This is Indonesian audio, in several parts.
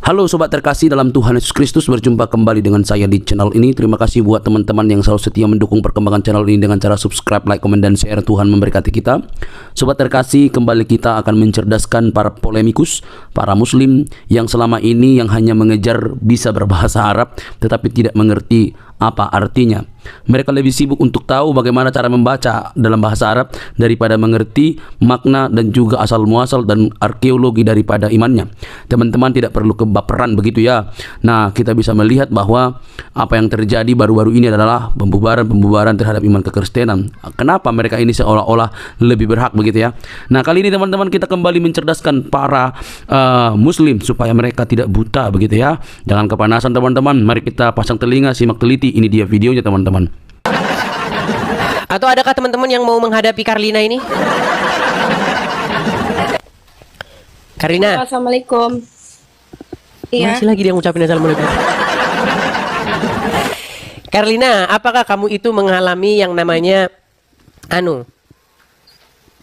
Halo sobat terkasih dalam Tuhan Yesus Kristus, berjumpa kembali dengan saya di channel ini. Terima kasih buat teman-teman yang selalu setia mendukung perkembangan channel ini dengan cara subscribe, like, komen, dan share. Tuhan memberkati kita. Sobat terkasih, kembali kita akan mencerdaskan para polemikus, para muslim yang selama ini yang hanya mengejar bisa berbahasa Arab tetapi tidak mengerti apa artinya. Mereka lebih sibuk untuk tahu bagaimana cara membaca dalam bahasa Arab daripada mengerti makna dan juga asal muasal dan arkeologi daripada imannya. Teman-teman tidak perlu kebaperan begitu ya. Nah, kita bisa melihat bahwa apa yang terjadi baru-baru ini adalah pembubaran terhadap iman kekristenan. Kenapa mereka ini seolah-olah lebih berhak begitu ya. Nah, kali ini teman-teman kita kembali mencerdaskan para muslim supaya mereka tidak buta begitu ya. Jangan kepanasan teman-teman. Mari kita pasang telinga, simak teliti. Ini dia videonya teman-teman. Atau adakah teman-teman yang mau menghadapi Carlina ini? Carlina. Assalamualaikum. Iya. Masih lagi dia ngucapin assalamualaikum. Carlina, apakah kamu itu mengalami yang namanya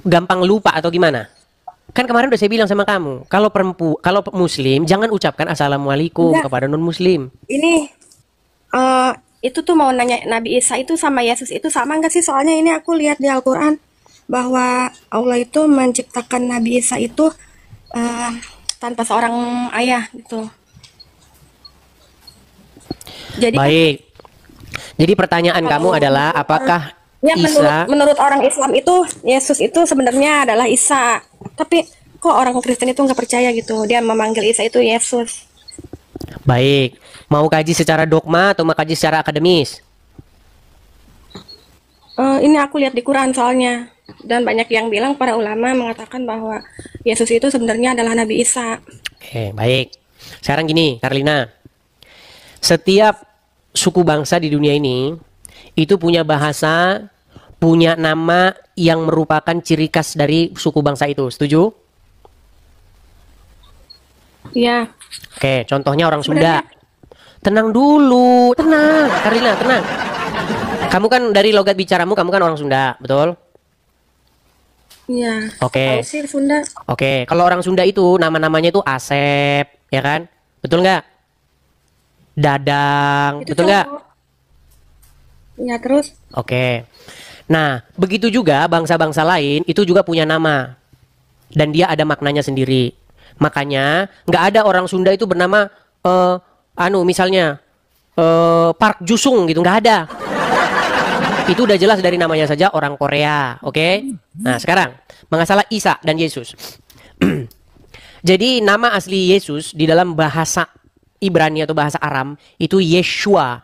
gampang lupa atau gimana? Kan kemarin udah saya bilang sama kamu, kalau muslim jangan ucapkan assalamualaikum kepada non muslim. Ini itu tuh mau nanya, Nabi Isa itu sama Yesus itu sama nggak sih? Soalnya ini aku lihat di Al-Quran bahwa Allah itu menciptakan Nabi Isa itu tanpa seorang ayah gitu. Jadi baik. Jadi pertanyaan kamu adalah apakah ya, Isa menurut orang Islam itu Yesus itu sebenarnya adalah Isa. Tapi kok orang Kristen itu nggak percaya gitu. Dia memanggil Isa itu Yesus. baik. Mau kaji secara dogma atau mau kaji secara akademis? Ini aku lihat di Quran soalnya. Dan banyak yang bilang, para ulama mengatakan bahwa Yesus itu sebenarnya adalah Nabi Isa. Oke, baik. Sekarang gini, Carlina. Setiap suku bangsa di dunia ini itu punya bahasa, punya nama yang merupakan ciri khas dari suku bangsa itu. Setuju? Iya. Oke, contohnya orang Sunda. Tenang dulu, tenang, Carlina, tenang. Kamu kan dari logat bicaramu, kamu kan orang Sunda, betul? Iya. Oke. Tahu sih Sunda. Oke, kalau orang Sunda itu nama-namanya itu Asep, ya kan? Betul nggak? Dadang, Itu betul nggak? Iya, terus? Oke. Nah, begitu juga bangsa-bangsa lain itu juga punya nama. Dan dia ada maknanya sendiri. Makanya nggak ada orang Sunda itu bernama misalnya Park Jusung gitu, nggak ada. Itu udah jelas dari namanya saja orang Korea, oke? Nah, sekarang masalah Isa dan Yesus. Jadi nama asli Yesus di dalam bahasa Ibrani atau bahasa Aram itu Yeshua,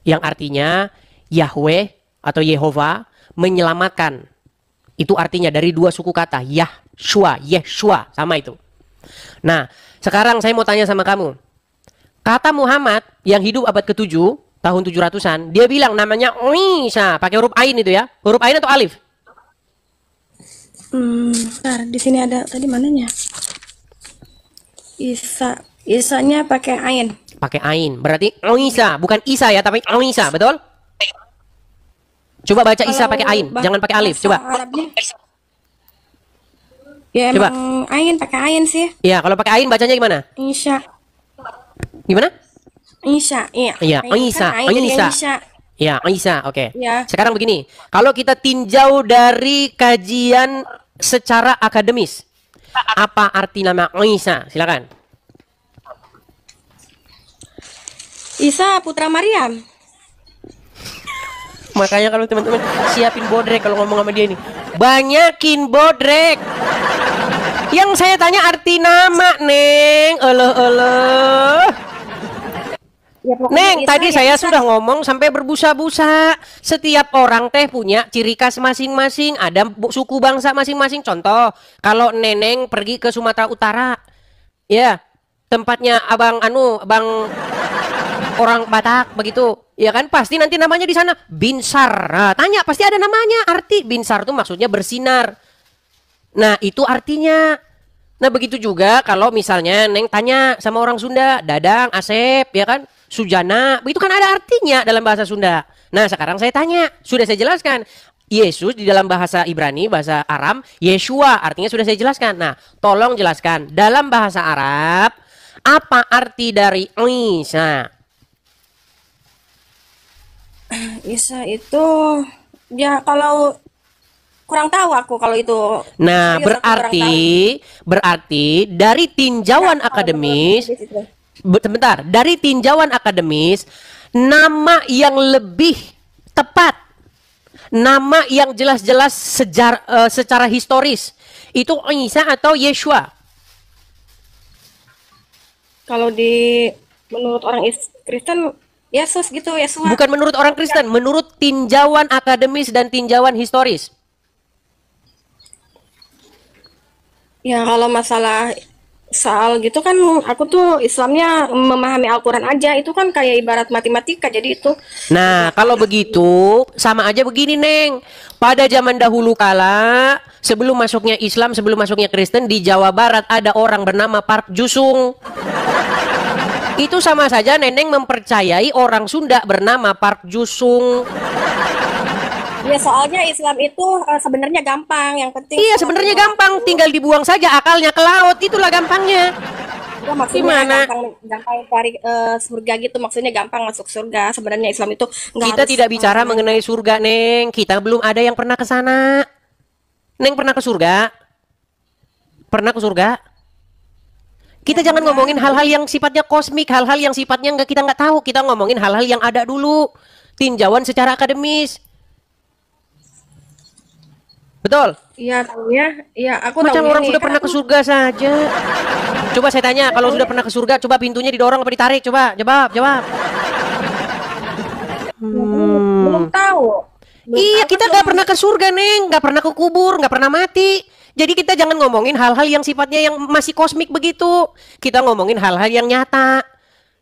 yang artinya Yahweh atau Yehova menyelamatkan. Itu artinya dari dua suku kata, Yeshua, sama itu. Nah, sekarang saya mau tanya sama kamu. Kata Muhammad yang hidup abad ke-7, tahun 700-an, dia bilang namanya Isa, pakai huruf ain itu ya. Huruf ain atau alif? Bentar, di sini ada tadi mananya? Isanya pakai ain. Pakai ain. Berarti Isa, bukan Isa ya, tapi Isa, betul? Coba baca Isa pakai ain, jangan pakai alif, coba. Arabnya, ya Coba. emang ain, pakai ain sih. Iya, kalau pakai ain bacanya gimana? Isya. Gimana? Isya, iya. Iya, Ain, Isa, kan ain jadi Isa. Isya. Ya, Isa, oke. Ya. Sekarang begini, kalau kita tinjau dari kajian secara akademis, apa arti nama Isa? Silakan. Isa putra Maryam. Makanya kalau teman-teman siapin bodrek kalau ngomong sama dia ini, banyakin bodrek. Yang saya tanya arti nama, Neng. Ya, pokoknya Neng, Isa tadi ya, saya Isa. sudah ngomong sampai berbusa-busa. Setiap orang teh punya ciri khas masing-masing, ada suku bangsa masing-masing. Contoh, kalau Neneng pergi ke Sumatera Utara, ya, tempatnya abang orang Batak begitu, ya kan? Pasti nanti namanya di sana Binsar. Nah, tanya pasti ada namanya. Arti Binsar itu maksudnya bersinar. Nah, itu artinya. Nah, begitu juga kalau misalnya Neng tanya sama orang Sunda, Dadang, Asep, ya kan? Sujana, itu kan ada artinya dalam bahasa Sunda. Nah, sekarang saya tanya, sudah saya jelaskan. Yesus di dalam bahasa Ibrani, bahasa Aram, Yeshua artinya sudah saya jelaskan. Nah, tolong jelaskan dalam bahasa Arab apa arti dari Isa? Isa itu ya kalau kurang tahu aku kalau itu. Nah, Serius aku kurang tahu. berarti dari tinjauan akademis, sebentar, dari tinjauan akademis, nama yang lebih tepat, nama yang jelas-jelas secara historis, itu Isa atau Yeshua? Kalau menurut orang Kristen Yesus gitu, Yesua. Bukan menurut orang Kristen, menurut tinjauan akademis dan tinjauan historis. Ya kalau masalah soal gitu kan aku tuh Islamnya memahami Al-Quran aja, itu kan kayak ibarat matematika, jadi itu. Nah, kalau begitu sama aja begini, Neng. Pada zaman dahulu kala, sebelum masuknya Islam, sebelum masuknya Kristen, di Jawa Barat ada orang bernama Park Jusung. Itu sama saja Neneng mempercayai orang Sunda bernama Park Jusung. Ya soalnya Islam itu sebenarnya gampang, yang penting. Iya, sebenarnya gampang, tinggal dibuang saja akalnya ke laut, itulah gampangnya. Ya, maksudnya Gimana? gampang cari surga gitu, maksudnya gampang masuk surga. Sebenarnya Islam itu nggak Kita harus, tidak bicara mengenai surga, Neng. Kita belum ada yang pernah ke sana. Neng pernah ke surga? Pernah ke surga? Kita jangan ngomongin hal-hal yang sifatnya kosmik, hal-hal yang sifatnya kita nggak tahu. Kita ngomongin hal-hal yang ada dulu. Tinjauan secara akademis. Betul? Iya tahunya, iya aku Macam tahunya orang nih, sudah kan pernah ke aku- surga saja. Coba saya tanya, kalau sudah pernah ke surga, coba pintunya didorong apa ditarik? Coba, jawab. belum tahu. Iya, kita nggak pernah ke surga, Neng. Nggak pernah ke kubur, nggak pernah mati. Jadi kita jangan ngomongin hal-hal yang sifatnya yang masih kosmik begitu. Kita ngomongin hal-hal yang nyata.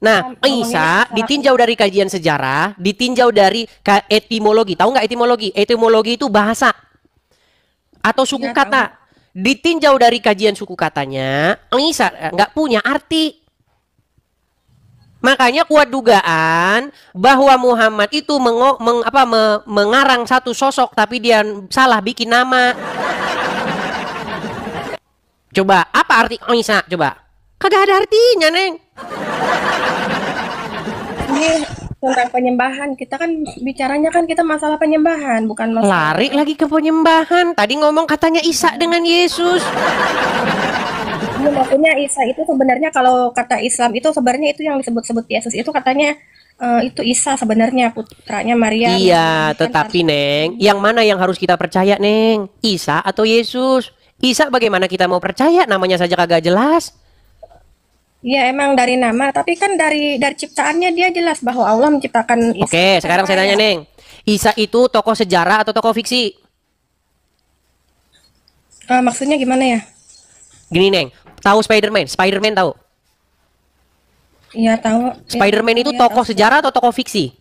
Nah, Isa ditinjau dari kajian sejarah, ditinjau dari etimologi. Tahu nggak etimologi? Etimologi itu bahasa atau suku Iya, kata. Ditinjau dari kajian suku katanya, Isa nggak punya arti. Makanya kuat dugaan bahwa Muhammad itu mengarang satu sosok tapi dia salah bikin nama. Coba, apa arti Isa? Coba. Kagak ada artinya, Neng. Ini tentang penyembahan. Kita kan bicaranya kan kita masalah penyembahan, bukan masalah. Lari lagi ke penyembahan. Tadi ngomong katanya Isa dengan Yesus. Ini maksudnya Isa itu sebenarnya kalau kata Islam itu sebenarnya itu yang disebut-sebut Yesus itu katanya itu Isa sebenarnya putranya Maria. Iya, Kan tetapi Neng, yang mana yang harus kita percaya, Neng? Isa atau Yesus? Isa bagaimana kita mau percaya? Namanya saja kagak jelas. Iya emang dari nama, tapi kan dari ciptaannya dia jelas bahwa Allah menciptakan Isa. Oke, sekarang saya tanya, Neng. Isa itu tokoh sejarah atau tokoh fiksi? Maksudnya gimana ya? Gini, Neng. Tahu Spider-Man? Spider-Man tahu? Iya tahu. Spider-Man Iya, itu iya, tokoh tahu. sejarah atau tokoh fiksi?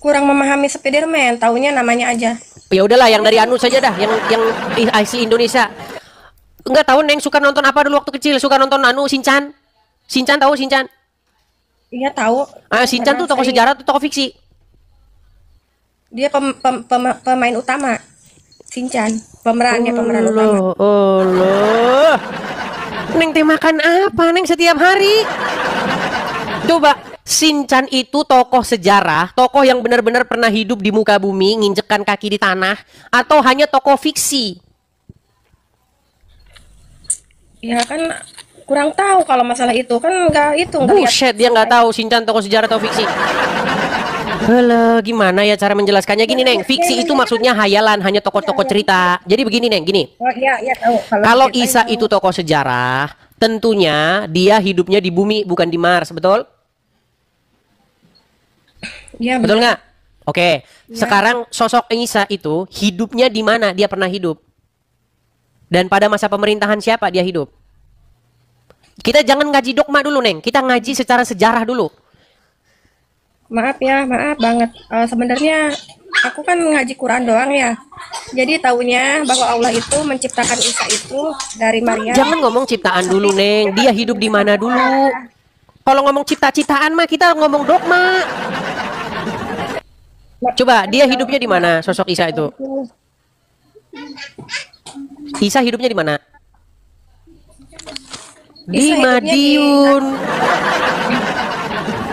Kurang memahami Spiderman, taunya namanya aja. Ya udahlah, yang dari Anu saja dah, yang IC Indonesia. Enggak tahu, Neng, suka nonton apa dulu waktu kecil? Suka nonton Anu Shinchan? Shinchan tahu Shinchan? Iya tahu. Shinchan tuh Pernah tokoh saya- sejarah atau tokoh fiksi? Dia pemain utama. Shinchan, pemeran utama. Allah. Neng teh makan apa, Neng, setiap hari? Coba, Shinchan itu tokoh sejarah, tokoh yang benar-benar pernah hidup di muka bumi, nginjekkan kaki di tanah, atau hanya tokoh fiksi? Ya kan kurang tahu kalau masalah itu kan nggak lihat. Buset, dia nggak tahu Shinchan tokoh sejarah atau fiksi. Alah, gimana ya cara menjelaskannya? Gini, Neng, fiksi itu maksudnya hayalan, hanya tokoh-tokoh cerita. Jadi begini, Neng, gini. Oh iya tahu. Kalau kita Isa tahu. itu tokoh sejarah, tentunya dia hidupnya di bumi, bukan di Mars, betul? Iya Betul betul. nggak? Oke, sekarang sosok Isa itu hidupnya di mana dia pernah hidup? Dan pada masa pemerintahan siapa dia hidup? Kita jangan ngaji dogma dulu, Neng. Kita ngaji secara sejarah dulu. Maaf banget. Sebenarnya aku kan ngaji Quran doang ya. Jadi taunya bahwa Allah itu menciptakan Isa itu dari Maria. Jangan ngomong ciptaan dulu, Neng. Dia hidup di mana dulu? Kalau ngomong cipta-ciptaan mah kita ngomong dogma. Coba, dia hidupnya di mana sosok Isa itu? Isa hidupnya di mana? Di Isa hidupnya di Madiun.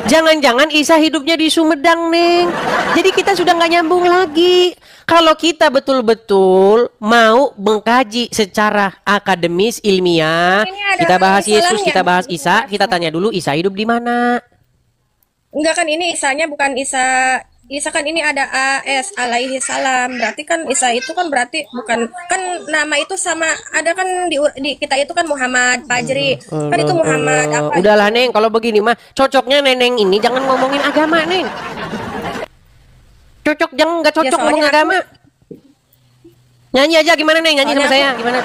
Jangan-jangan Isa hidupnya di Sumedang, Neng. Jadi kita sudah nggak nyambung lagi. Kalau kita betul-betul mau mengkaji secara akademis, ilmiah, Ini ada kita bahas masalahnya. Yesus, kita bahas Isa, kita tanya dulu Isa hidup di mana? Enggak kan ini Isanya bukan Isa. Isa kan ini ada AS alaihi salam. Berarti kan Isa itu kan berarti bukan kan nama itu sama ada kan di kita itu kan Muhammad Fajri. Kan itu Muhammad apa? Udahlah, Neng, kalau begini mah cocoknya Neneng ini jangan ngomongin agama, Neng. Cocok, jangan nggak cocok soalnya ngomongin aku- agama. Nyanyi aja gimana, Neng? Nyanyi sama Soalnya saya gimana?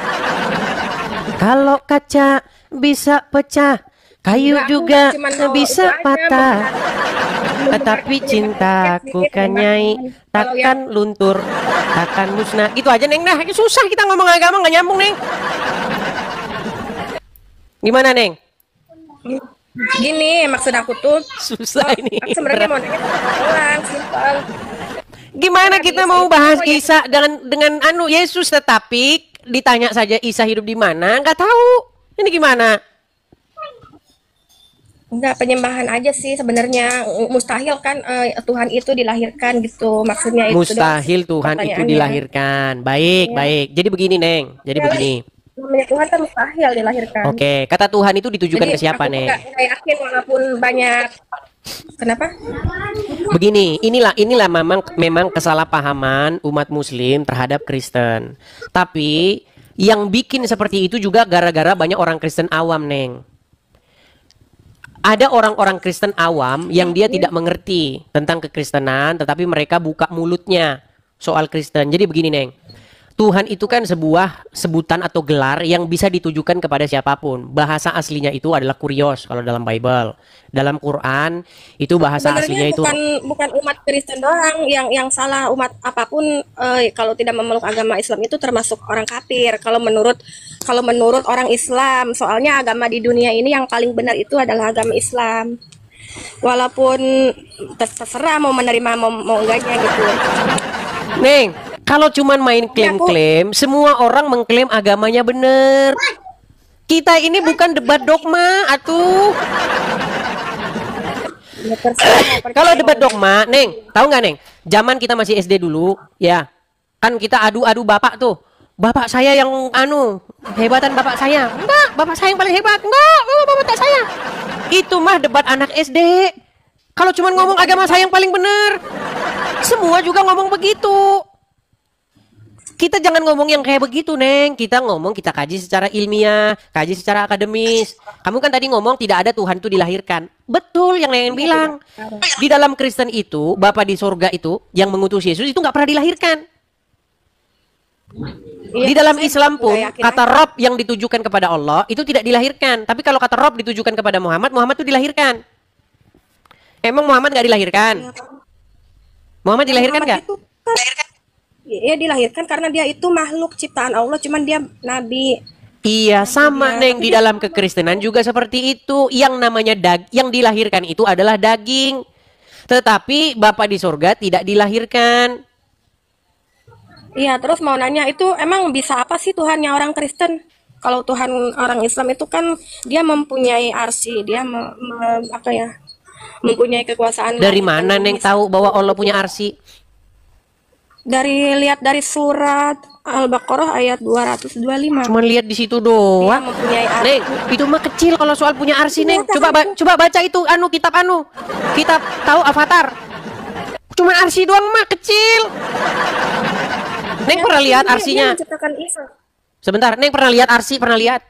Kalau kaca bisa pecah, kayu Enggak, aku juga enggak cuman mau bisa itu aja, patah. mau- Tetapi cintaku kan nyai takkan luntur, takkan musnah. Gitu aja, Neng. Nah, susah kita ngomong agama nggak nyambung, Neng. Gimana, Neng? Gini maksud aku tuh Susah ini. aku sebenarnya mau nanya doang simpel. Gimana kita mau bahas Isa dengan anu Yesus tetapi ditanya saja Isa hidup di mana nggak tahu. Ini gimana? Enggak, penyembahan aja sih sebenarnya mustahil kan Tuhan itu dilahirkan gitu maksudnya itu Mustahil doang Tuhan itu pertanyaannya. dilahirkan. Baik, Iya. baik. Jadi begini, Neng. Jadi Ya, begini. namanya Tuhan kan mustahil dilahirkan. Oke, kata Tuhan itu ditujukan Jadi ke siapa, aku Neng? nggak yakin walaupun banyak. Kenapa? Begini, inilah memang kesalahpahaman umat Muslim terhadap Kristen. Tapi yang bikin seperti itu juga gara-gara banyak orang Kristen awam, Neng. Ada orang-orang Kristen awam yang dia tidak mengerti tentang kekristenan, tetapi mereka buka mulutnya soal Kristen. Jadi begini, Neng. Tuhan itu kan sebuah sebutan atau gelar yang bisa ditujukan kepada siapapun. Bahasa aslinya itu adalah kurios kalau dalam Bible. Dalam Quran itu bahasa aslinya Sebenarnya itu bukan umat Kristen doang yang salah, umat apapun kalau tidak memeluk agama Islam itu termasuk orang kafir. Kalau menurut orang Islam, soalnya agama di dunia ini yang paling benar itu adalah agama Islam. Walaupun terserah mau menerima mau enggaknya gitu. Neng, kalau cuman main klaim-klaim, semua orang mengklaim agamanya bener. Kita ini bukan debat dogma, atuh. Ya, terserah mau percaya Kalau mau debat dogma, Neng, tahu nggak, Neng? Zaman kita masih SD dulu, ya, kan kita adu-adu bapak tuh. Bapak saya yang hebatan bapak saya. Enggak, bapak saya yang paling hebat. Enggak, bapak tak saya. Itu mah debat anak SD. Kalau cuman ngomong agama saya yang paling bener, semua juga ngomong begitu. Kita jangan ngomong yang kayak begitu, Neng. Kita ngomong, kita kaji secara ilmiah, kaji secara akademis. Kamu kan tadi ngomong tidak ada Tuhan itu dilahirkan. Betul yang Neng bilang. Di dalam Kristen itu, Bapa di sorga itu, yang mengutus Yesus itu nggak pernah dilahirkan. Iya, Di dalam saya Islam pun, nggak yakin kata aja. Rob yang ditujukan kepada Allah, itu tidak dilahirkan. Tapi kalau kata Rob ditujukan kepada Muhammad, Muhammad itu dilahirkan. Emang Muhammad nggak dilahirkan? Muhammad dilahirkan nggak? Muhammad itu kan, ya dilahirkan karena dia itu makhluk ciptaan Allah, cuman dia nabi. Iya, sama, Neng. Di dalam kekristenan juga seperti itu. Yang namanya yang dilahirkan itu adalah daging. Tetapi Bapa di sorga tidak dilahirkan. Iya, terus mau nanya itu emang bisa apa sih Tuhannya orang Kristen? Kalau Tuhan orang Islam itu kan dia mempunyai arsi, dia mempunyai kekuasaan. Dari langit dan mana, bumi. Neng, tahu bahwa Allah punya arsi? Lihat dari surat Al-Baqarah ayat 225. Cuman lihat di situ Dia doang. mempunyai arsi. Neng, itu mah kecil kalau soal punya arsi, Neng. Coba baca itu kitab tahu Avatar. Cuman arsi doang mah kecil. Neng pernah lihat Dia arsinya? menciptakan Isa. Sebentar, Neng pernah lihat arsi? Pernah lihat?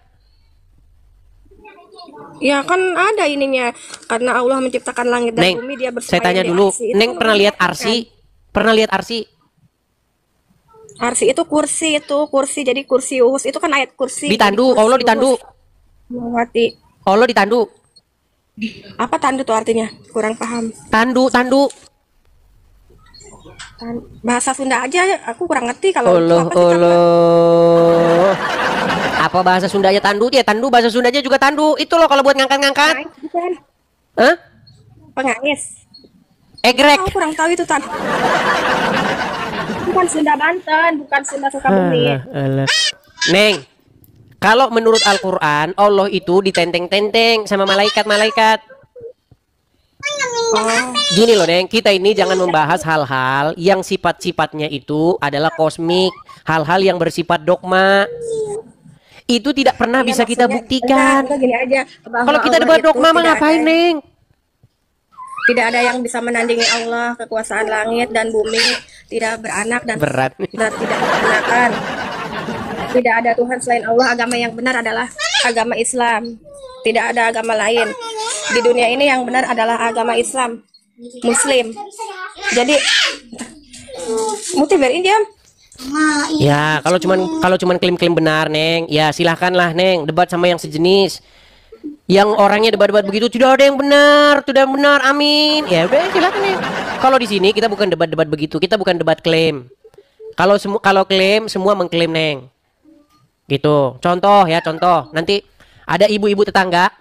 Ya kan ada ininya karena Allah menciptakan langit dan Neng, bumi dia saya tanya di dulu. arsi. Itu Neng kan pernah lihat menciptakan. arsi? Pernah lihat arsi? Arsi itu kursi jadi kursius itu kan ayat kursi. Ditandu, Jadi Allah kursius. ditandu. Mengerti. Allah ditandu. Apa tandu tuh artinya? Kurang paham. Tandu. Bahasa Sunda aja aku kurang ngerti kalau itu Allah, apa sih tandu? Allah. Apa bahasa Sundanya tandu? Ya tandu, bahasa Sundanya juga tandu. Itu loh kalau buat ngangkat-ngangkat. Pengais, bukan? Hah? Pengais. Egrek. Aku kurang tahu itu tandu. Bukan Sunda Banten, bukan Sunda Sukabumi. Alah. Neng, Kalau menurut Al-Quran, Allah itu ditenteng-tenteng sama malaikat-malaikat. Gini loh, Neng, kita ini jangan membahas hal-hal yang sifat-sifatnya itu adalah kosmik, hal-hal yang bersifat dogma. Itu tidak pernah bisa kita buktikan. Gini aja, Kalau kita debat dogma mah ngapain, Neng? Tidak ada yang bisa menandingi Allah, kekuasaan langit dan bumi, tidak beranak dan Berat. tidak beranakan. Tidak ada Tuhan selain Allah. Agama yang benar adalah agama Islam. Tidak ada agama lain. Di dunia ini yang benar adalah agama Islam, Muslim. Jadi, Muti biarin diam. Ya, kalau cuman klaim-klaim benar, Neng, ya silahkanlah, Neng, debat sama yang sejenis. Yang orangnya debat-debat begitu tidak ada yang benar, tidak benar, amin. Ya udah, silakan, Neng. Kalau di sini kita bukan debat-debat begitu, kita bukan debat klaim. Kalau klaim semua mengklaim, Neng. Gitu. Contoh ya, contoh. Nanti ada ibu-ibu tetangga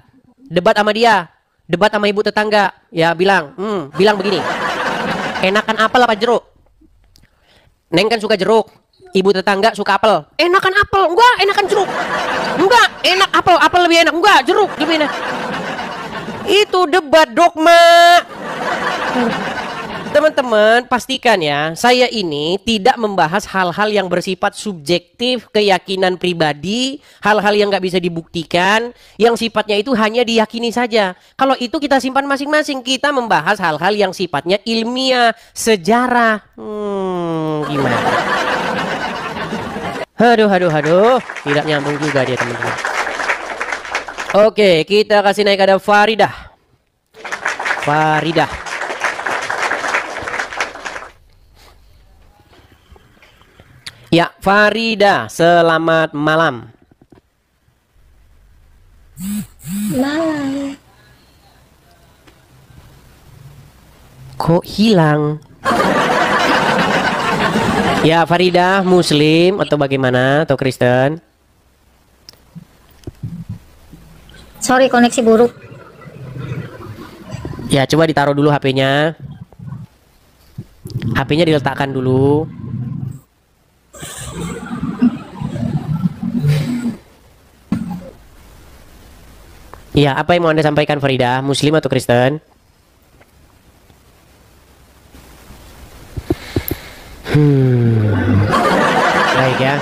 debat sama dia, debat sama ibu tetangga, ya bilang begini. Enakan apel apa jeruk? Neng kan suka jeruk, ibu tetangga suka apel. Enakan apel, enggak, enakan jeruk. Enggak, enak apel, apel lebih enak. Enggak, jeruk lebih enak. Itu debat dogma. Teman-teman, pastikan ya, saya ini tidak membahas hal-hal yang bersifat subjektif, keyakinan pribadi, hal-hal yang nggak bisa dibuktikan, yang sifatnya itu hanya diyakini saja. Kalau itu kita simpan masing-masing. Kita membahas hal-hal yang sifatnya ilmiah, sejarah. Gimana? Aduh. Tidak nyambung juga dia, teman-teman. Oke, kita kasih naik ada Faridah. Ya, Farida, selamat malam. Malam. Kok hilang? Ya, Farida, Muslim atau bagaimana? Atau Kristen? Sorry, koneksi buruk. Ya, coba ditaruh dulu HP-nya. HP-nya diletakkan dulu. Iya, apa yang mau Anda sampaikan, Farida? Muslim atau Kristen? Baik ya.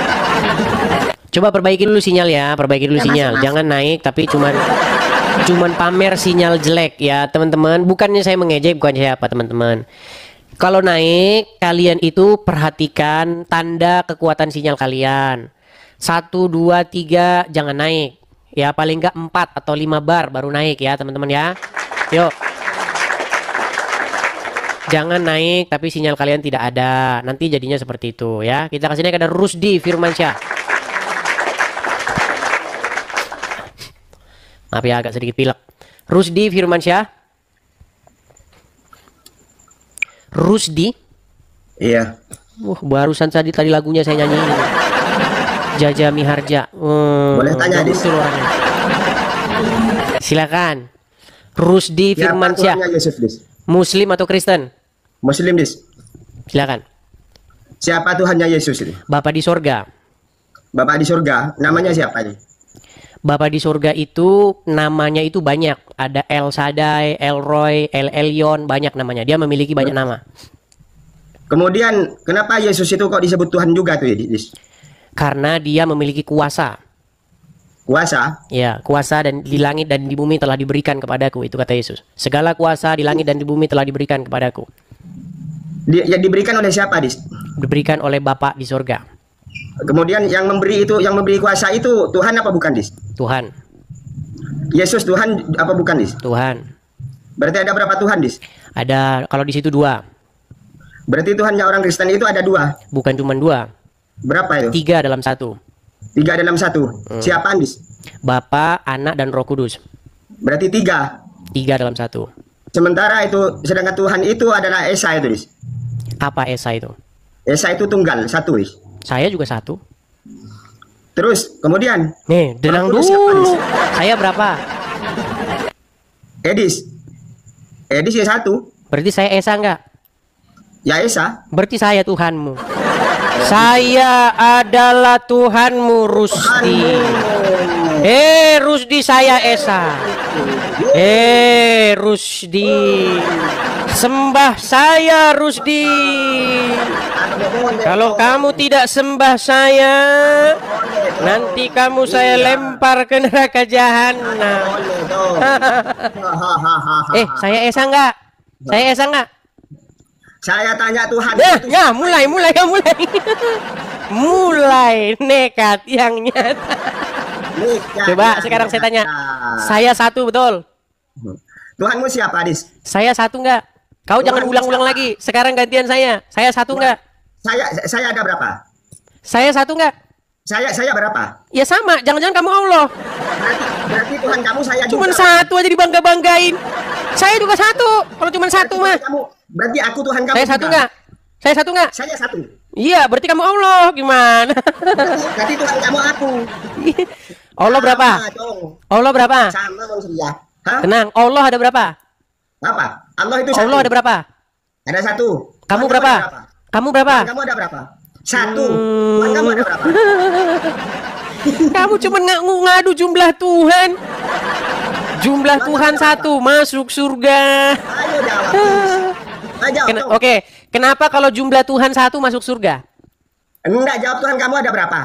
Coba perbaiki dulu sinyal ya, perbaiki dulu sinyal. Jangan naik tapi cuman pamer sinyal jelek ya, teman-teman. Bukannya saya mengejek, bukan siapa, teman-teman. Kalau naik, kalian itu perhatikan tanda kekuatan sinyal kalian. 1, 2, 3, jangan naik. Ya, paling enggak 4 atau 5 bar baru naik ya, teman-teman ya. Yuk. Jangan naik tapi sinyal kalian tidak ada. Nanti jadinya seperti itu ya. Kita kasih naik ada Rusdi Firmansyah. Maaf ya, agak sedikit pilek. Rusdi Firmansyah. Rusdi? Iya. Barusan tadi lagunya saya nyanyi. Jaja Miharja. Boleh tanya, Dis? Silakan. Rusdi Firmansyah. Yesus, Dis? Muslim atau Kristen? Muslim, Dis. Silakan. Siapa Tuhannya Yesus ini? Bapak di sorga. Bapak di surga, namanya siapa ini? Bapak di surga itu namanya itu banyak. Ada El Shaddai, El Roy, El Elyon, banyak namanya. Dia memiliki banyak nama. Kemudian kenapa Yesus itu kok disebut Tuhan juga tuh, Dis? Karena dia memiliki kuasa. Kuasa? Ya, kuasa dan di langit dan di bumi telah diberikan kepadaku, itu kata Yesus. Segala kuasa di langit dan di bumi telah diberikan kepadaku. Yang diberikan oleh siapa, Dis? Diberikan oleh Bapak di surga. Kemudian yang memberi kuasa itu Tuhan apa bukan, Dis? Tuhan. Yesus Tuhan apa bukan, Dis? Tuhan. Berarti ada berapa Tuhan, Dis? Ada, kalau di situ 2. Berarti Tuhannya orang Kristen itu ada 2. Bukan cuma 2. Berapa itu? 3 dalam 1. 3 dalam 1. Siapa, Dis? Bapa, Anak, dan Roh Kudus. Berarti 3. 3 dalam 1. Sementara itu, sedangkan Tuhan itu adalah Esa itu, Dis. Apa Esa itu? Esa itu tunggal, 1, Dis. Saya juga 1. Terus, kemudian Nih, tenang Roh Kudus dulu. siapa, Dis? Saya berapa? Edis ya 1. Berarti saya Esa enggak? Ya Esa. Berarti saya Tuhanmu. Saya adalah Tuhanmu, Rusdi. Rusdi, saya Esa. Rusdi, sembah saya Rusdi. Kalau kamu tidak sembah saya, nanti kamu saya lempar ke neraka jahanam. Saya Esa enggak? Saya Esa enggak? Saya tanya Tuhan. Ya, mulai. Mulai nekat yang nyata. Coba sekarang saya tanya. Saya satu betul? Tuhanmu siapa, Adis? Saya satu enggak? Kau jangan ulang-ulang lagi. Sekarang gantian saya. Saya satu enggak? Saya ada berapa? Saya satu enggak? Saya berapa? Ya sama. Jangan-jangan kamu Allah. Berarti Tuhan kamu saya juga. Cuman satu aja dibangga-banggain. Saya juga satu. Kalau cuma satu mah. Berarti aku Tuhan kamu. Saya satu enggak? Saya satu enggak? Saya satu. Iya, berarti kamu Allah. Gimana? Berarti Tuhan kamu aku. Allah berapa? Allah berapa? Sama manusia. Hah? Tenang, Allah ada berapa? Apa? Allah itu satu. Allah ada berapa? Ada satu. Kamu Tuhan berapa? ada berapa? Kamu berapa? Tuhan kamu ada berapa? Satu. Tuhan kamu ada berapa? Kamu cuma ngadu jumlah Tuhan. Jumlah Tuhan satu, masuk surga. Ayo jawab. Ayo jawab. Oke, kenapa kalau jumlah Tuhan satu masuk surga? Enggak, jawab Tuhan kamu ada berapa?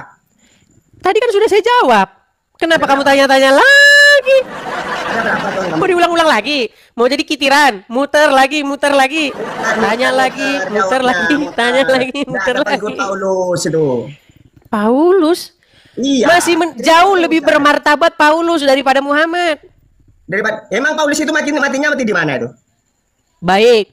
Tadi kan sudah saya jawab. Kenapa kamu tanya-tanya lagi? Ada berapa Tuhan kamu? Mau diulang-ulang lagi? Mau jadi kitiran? Muter lagi. Tanya lagi, muter lagi, tanya lagi, muter lagi. Paulus itu. Paulus? Iya. Masih jauh lebih bermartabat Paulus daripada Muhammad. Emang Paulus itu matinya mati di mana itu? Baik.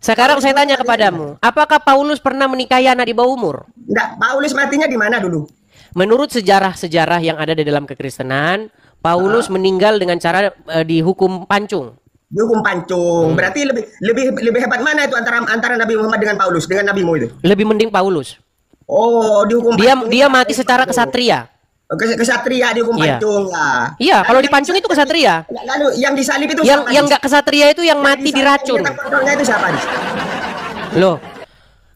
Sekarang saya tanya kepadamu, apakah Paulus pernah menikahi anak di bawah umur? Enggak, Paulus matinya di mana dulu? Menurut sejarah-sejarah yang ada di dalam kekristenan, Paulus meninggal dengan cara dihukum pancung. Dihukum pancung. Berarti lebih hebat mana itu antara Nabi Muhammad dengan Paulus, dengan nabimu itu? Lebih mending Paulus. Oh, dihukum pancung. Dia mati secara kesatria. Kesatria dihukum pancung lah. Iya, kalau dipancung itu kesatria. Lalu yang disalib itu yang enggak kesatria itu yang mati diracun. Itu siapa? Loh.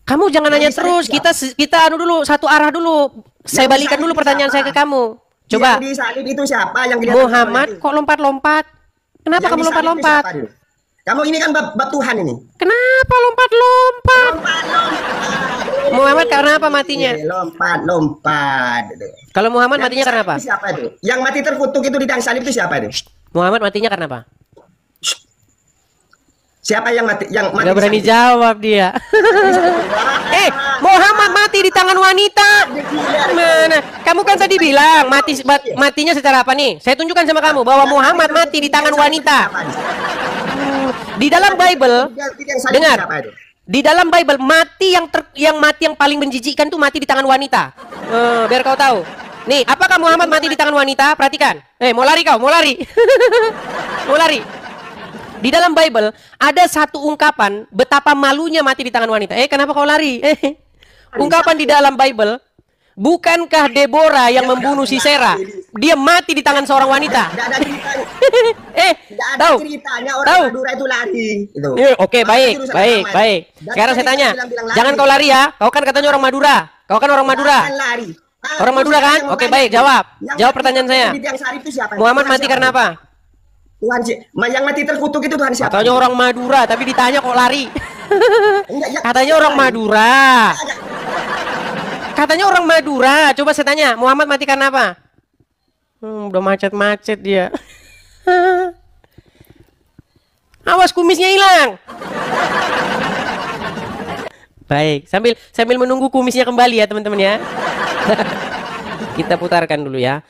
Kamu jangan nanya terus. Kita anu dulu, satu arah dulu. Saya balikan dulu pertanyaan saya ke kamu. Coba. Yang disalib itu siapa? Yang Muhammad kok lompat-lompat? Kenapa kamu lompat-lompat? Kamu ini kan bab Tuhan ini. Kenapa lompat-lompat? Muhammad karena apa matinya? Lompat. Kalau Muhammad matinya karena apa? Siapa itu? Yang mati terkutuk itu di dalam salib itu siapa itu? Muhammad matinya karena apa? Siapa yang mati? Gak berani jawab dia. Muhammad mati di tangan wanita. Mana? Kamu kan tadi bilang matinya secara apa nih? Saya tunjukkan sama kamu bahwa Muhammad mati di tangan wanita. Di dalam Bible, dengar. Di dalam Bible mati yang paling menjijikkan tuh mati di tangan wanita. Biar kau tahu. Nih, apakah Muhammad mati di tangan wanita? Perhatikan. Mau lari kau, mau lari. Mau lari. Di dalam Bible ada satu ungkapan betapa malunya mati di tangan wanita. Kenapa kau lari? Ungkapan di dalam Bible, bukankah Deborah yang membunuh Sisera? Dia mati di tangan seorang wanita. Tahu? Tahu? Itu lari. Oke, baik. Sekarang saya tanya, jangan kau lari ya. Kau kan katanya orang Madura. Kau kan orang Madura. Orang Madura kan? Oke, baik. Jawab pertanyaan saya. Muhammad mati karena apa? Tuhan yang mati terkutuk itu Tuhan siapa? Katanya orang Madura, tapi ditanya kok lari. Katanya orang Madura. Katanya orang Madura. Coba saya tanya, Muhammad mati karena apa? Udah macet-macet dia. Awas kumisnya hilang. Baik, sambil menunggu kumisnya kembali ya teman-teman ya. Kita putarkan dulu ya.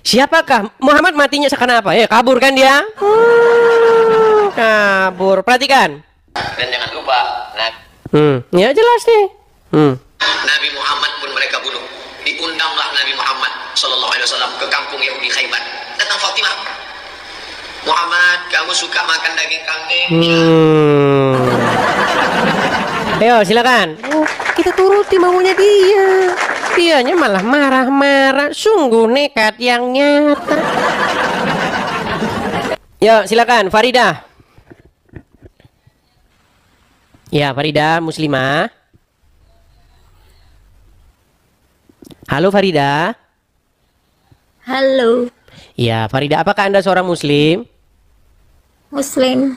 Siapakah Muhammad matinya karena apa? Kabur kan dia? Kabur. Perhatikan. Dan jangan lupa, ya jelas nih. Nabi Muhammad pun mereka bunuh. Diundanglah Nabi Muhammad Sallallahu Alaihi Wasallam ke kampung Yahudi Khaybar. Datang Fatimah. Muhammad, kamu suka makan daging kambing? Ayo silakan. Kita turuti maunya dia. Dianya malah marah-marah. Sungguh nekat yang nyata. Yo silakan Farida. Ya Farida Muslimah. Halo Farida. Halo, Ya, Farida, apakah Anda seorang muslim? Muslim.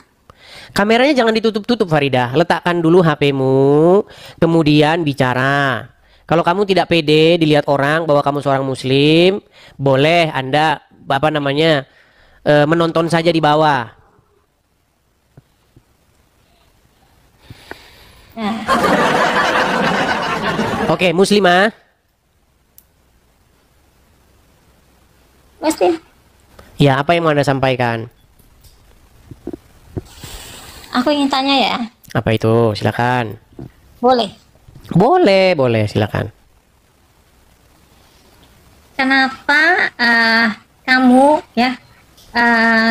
Kameranya jangan ditutup-tutup Farida. Letakkan dulu HP-mu, kemudian bicara. Kalau kamu tidak pede dilihat orang bahwa kamu seorang muslim, boleh Anda menonton saja di bawah. Nah, Oke, muslimah. Muslim. Ya, apa yang mau Anda sampaikan? Aku ingin tanya ya. Apa itu? Silakan. Boleh. Boleh, silakan. Kenapa kamu ya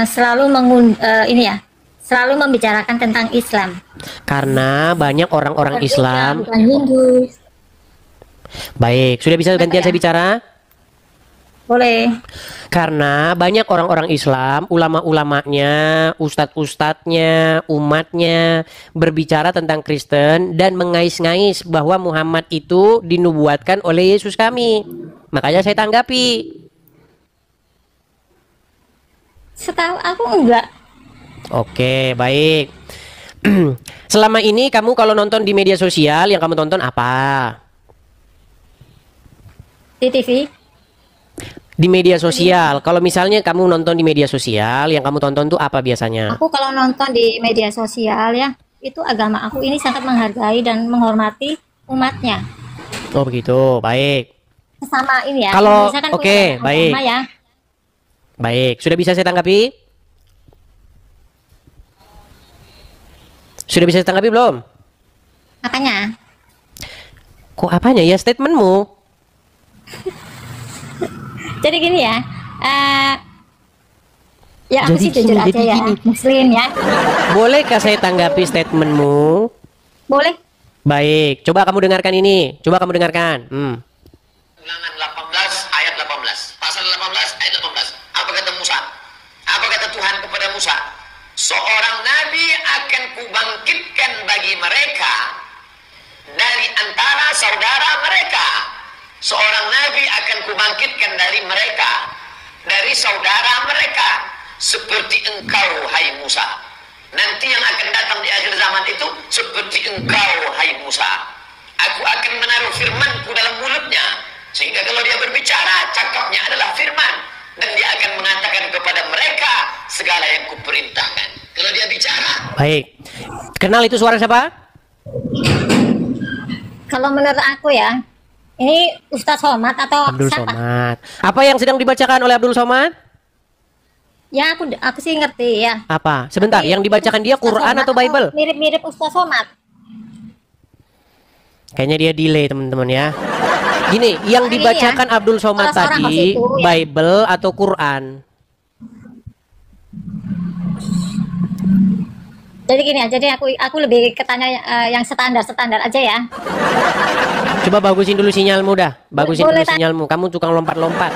selalu membicarakan tentang Islam? Karena banyak orang-orang Bukan Islam. bukan Hindu. Baik, sudah bisa gantian saya bicara? Boleh. Karena banyak orang-orang Islam, ulama-ulamanya, ustadz-ustadznya, umatnya berbicara tentang Kristen dan mengais-ngais bahwa Muhammad itu dinubuatkan oleh Yesus kami. Makanya saya tanggapi. Setahu aku enggak. Oke, baik. Selama ini kamu kalau nonton di media sosial yang kamu tonton apa? Di TV. Di media sosial. Kalau misalnya kamu nonton di media sosial, yang kamu tonton tuh apa biasanya? Aku kalau nonton di media sosial ya, itu agama aku ini sangat menghargai dan menghormati umatnya. Oh begitu, baik. Sesama ini ya. Kalau- Indonesia kan oke, punya banyak baik. agama ya. Baik, sudah bisa saya tanggapi? Sudah bisa saya tanggapi belum? Makanya Kok apanya ya statementmu? jadi gini ya. Ya aku Jadi sih jujur gini, aja jadi ya, gini. Muslim ya. Bolehkah saya tanggapi statementmu? Boleh. Baik, coba kamu dengarkan ini. Coba kamu dengarkan. Ulangan 18 ayat 18. Pasal 18 ayat 18. Apa kata Musa? Apa kata Tuhan kepada Musa? Seorang nabi akan kubangkitkan bagi mereka dari antara saudara mereka. Seorang nabi akan kubangkitkan dari mereka, dari saudara mereka, seperti engkau, hai Musa. Nanti yang akan datang di akhir zaman itu seperti engkau, hai Musa. Aku akan menaruh firmanku dalam mulutnya, sehingga kalau dia berbicara, cakapnya adalah firman, dan dia akan mengatakan kepada mereka segala yang kuperintahkan. Kalau dia bicara, Baik. Kenal itu suara siapa? Kalau menurut aku ya, ini Ustadz Somad atau Abdul siapa? Somad. Apa yang sedang dibacakan oleh Abdul Somad? Ya aku sih ngerti ya. Apa? Sebentar, yang dibacakan dia Ustadz Quran Somad atau Bible? Mirip-mirip Ustadz Somad. Kayaknya dia delay teman-teman ya. Gini, yang Ini dibacakan ya, Abdul Somad salah seorang tadi host itu, ya. Bible atau Quran? Jadi gini aja deh, aku lebih ketanya yang standar aja ya. Coba bagusin dulu sinyalmu dah. Bagusin Boleh, dulu sinyalmu. Kamu tukang lompat-lompat.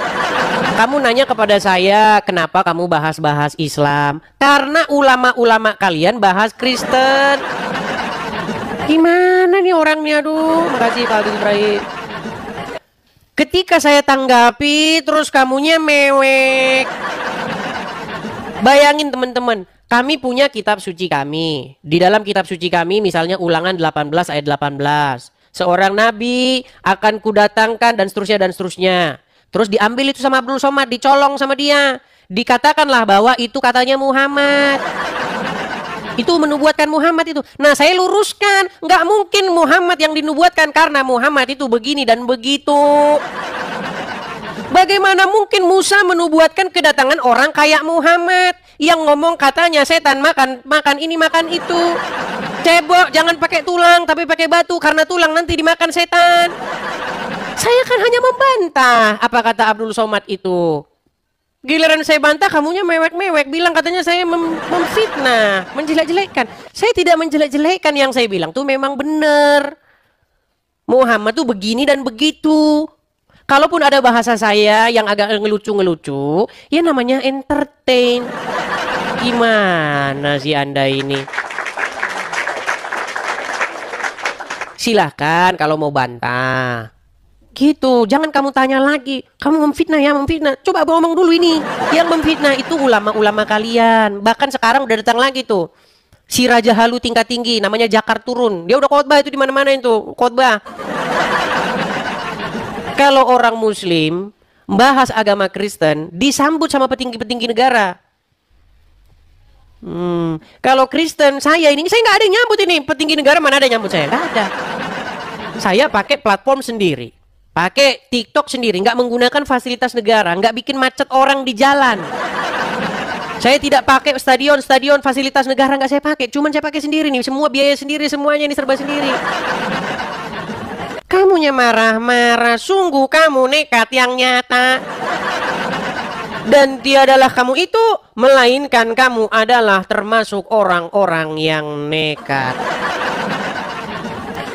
Kamu nanya kepada saya, kenapa kamu bahas-bahas Islam? Karena ulama-ulama kalian bahas Kristen. Gimana nih orangnya, aduh. Makasih Pak Agus Ibrahim. Ketika saya tanggapi, terus kamunya mewek. Bayangin teman-teman, kami punya kitab suci kami. Di dalam kitab suci kami misalnya Ulangan 18 ayat 18. Seorang nabi akan kudatangkan dan seterusnya dan seterusnya. Terus diambil itu sama Abdul Somad, dicolong sama dia. Dikatakanlah bahwa itu katanya Muhammad. Itu menubuatkan Muhammad itu. Nah saya luruskan, nggak mungkin Muhammad yang dinubuatkan karena Muhammad itu begini dan begitu. Bagaimana mungkin Musa menubuatkan kedatangan orang kayak Muhammad yang ngomong katanya setan makan ini makan itu. Cebok jangan pakai tulang tapi pakai batu karena tulang nanti dimakan setan. Saya kan hanya membantah apa kata Abdul Somad itu. Giliran saya bantah kamunya mewek-mewek bilang katanya saya memfitnah, menjelek-jelekkan. Saya tidak menjelek-jelekkan, yang saya bilang tuh memang benar. Muhammad tuh begini dan begitu. Kalaupun ada bahasa saya yang agak ngelucu-ngelucu, ya namanya entertain. Gimana sih Anda ini? Silahkan kalau mau bantah. Gitu, jangan kamu tanya lagi. Kamu memfitnah ya, memfitnah. Coba ngomong dulu ini. Yang memfitnah itu ulama-ulama kalian. Bahkan sekarang udah datang lagi tuh. Si Raja Halu tingkat tinggi, namanya Jakar Turun. Dia udah khotbah itu di mana-mana itu, khotbah. Kalau orang Muslim bahas agama Kristen, disambut sama petinggi-petinggi negara. Kalau Kristen, saya nggak ada yang nyambut ini. Petinggi negara mana ada yang nyambut saya? Nggak ada. Saya pakai platform sendiri. Pakai TikTok sendiri, nggak menggunakan fasilitas negara, nggak bikin macet orang di jalan. Saya tidak pakai stadion fasilitas negara, nggak saya pakai. Cuman saya pakai sendiri nih, semua biaya sendiri, semuanya ini serba sendiri. Kamunya marah-marah, sungguh kamu nekat yang nyata. Dan tiadalah kamu itu, melainkan kamu adalah termasuk orang-orang yang nekat.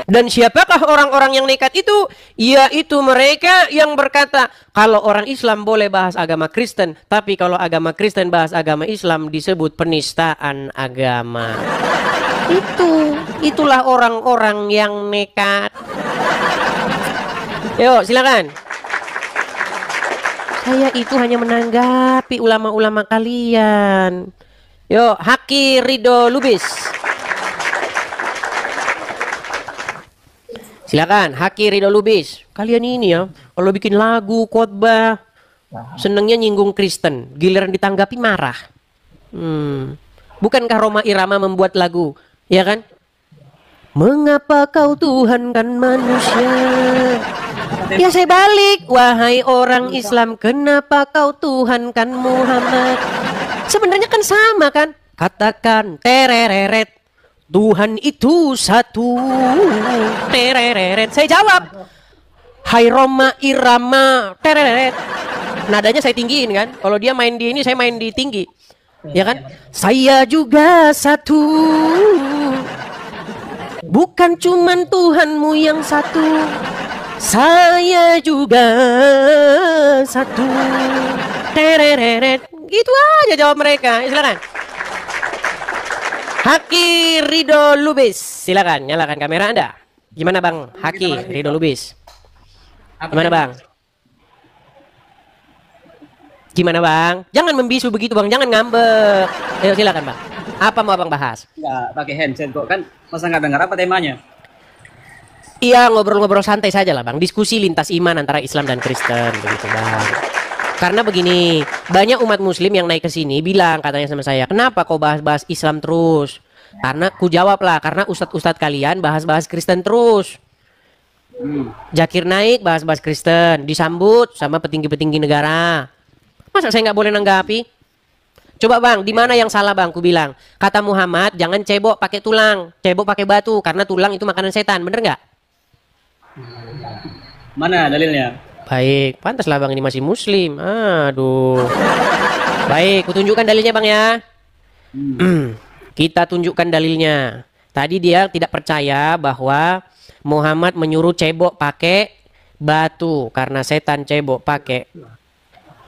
Dan siapakah orang-orang yang nekat itu? Yaitu mereka yang berkata, kalau orang Islam boleh bahas agama Kristen, tapi kalau agama Kristen bahas agama Islam disebut penistaan agama. Itulah orang-orang yang nekat. Yuk, silakan. Saya itu hanya menanggapi ulama-ulama kalian. Yuk, Haki Ridho Lubis. Silakan, Haki Ridho Lubis. Kalian ini ya, kalau bikin lagu, khotbah, senengnya nyinggung Kristen, giliran ditanggapi marah. Bukankah Rhoma Irama membuat lagu, ya kan? Mengapa kau Tuhankan manusia? Ya saya balik, wahai orang Islam, kenapa kau Tuhankan Muhammad? Sebenarnya kan sama kan? Katakan terereret, Tuhan itu satu. Terereret. Saya jawab, hai Rhoma Irama, terereret. Nadanya saya tinggiin kan? Kalau dia main di ini, saya main di tinggi. Ya kan? Saya juga satu. Bukan cuman Tuhanmu yang satu, saya juga satu. Terereret. Gitu aja jawab mereka. Silakan. Haki Ridho Lubis, silakan nyalakan kamera Anda. Gimana Bang Haki Ridho Lubis? Gimana Bang? Gimana Bang? Jangan membisu begitu Bang, jangan ngambek. Ayo silakan Bang. Apa mau Abang bahas? Nggak pakai handset kok kan, masa nggak dengar apa temanya? Iya, ngobrol-ngobrol santai saja lah Bang. Diskusi lintas iman antara Islam dan Kristen begitu Bang. Karena begini, banyak umat muslim yang naik ke sini bilang katanya sama saya, kenapa kau bahas-bahas Islam terus? Karena ku jawab lah, karena ustadz-ustadz kalian bahas-bahas Kristen terus. Zakir naik bahas-bahas Kristen, disambut sama petinggi-petinggi negara. Masa saya nggak boleh nanggapi? Coba Bang, di mana yang salah Bang? Ku bilang, kata Muhammad jangan cebok pakai tulang, cebok pakai batu, karena tulang itu makanan setan, bener nggak? Mana dalilnya? Baik, pantaslah Bang ini masih muslim. Aduh. Baik, kutunjukkan dalilnya Bang ya. Kita tunjukkan dalilnya. Tadi dia tidak percaya bahwa Muhammad menyuruh cebok pakai batu karena setan cebok pakai.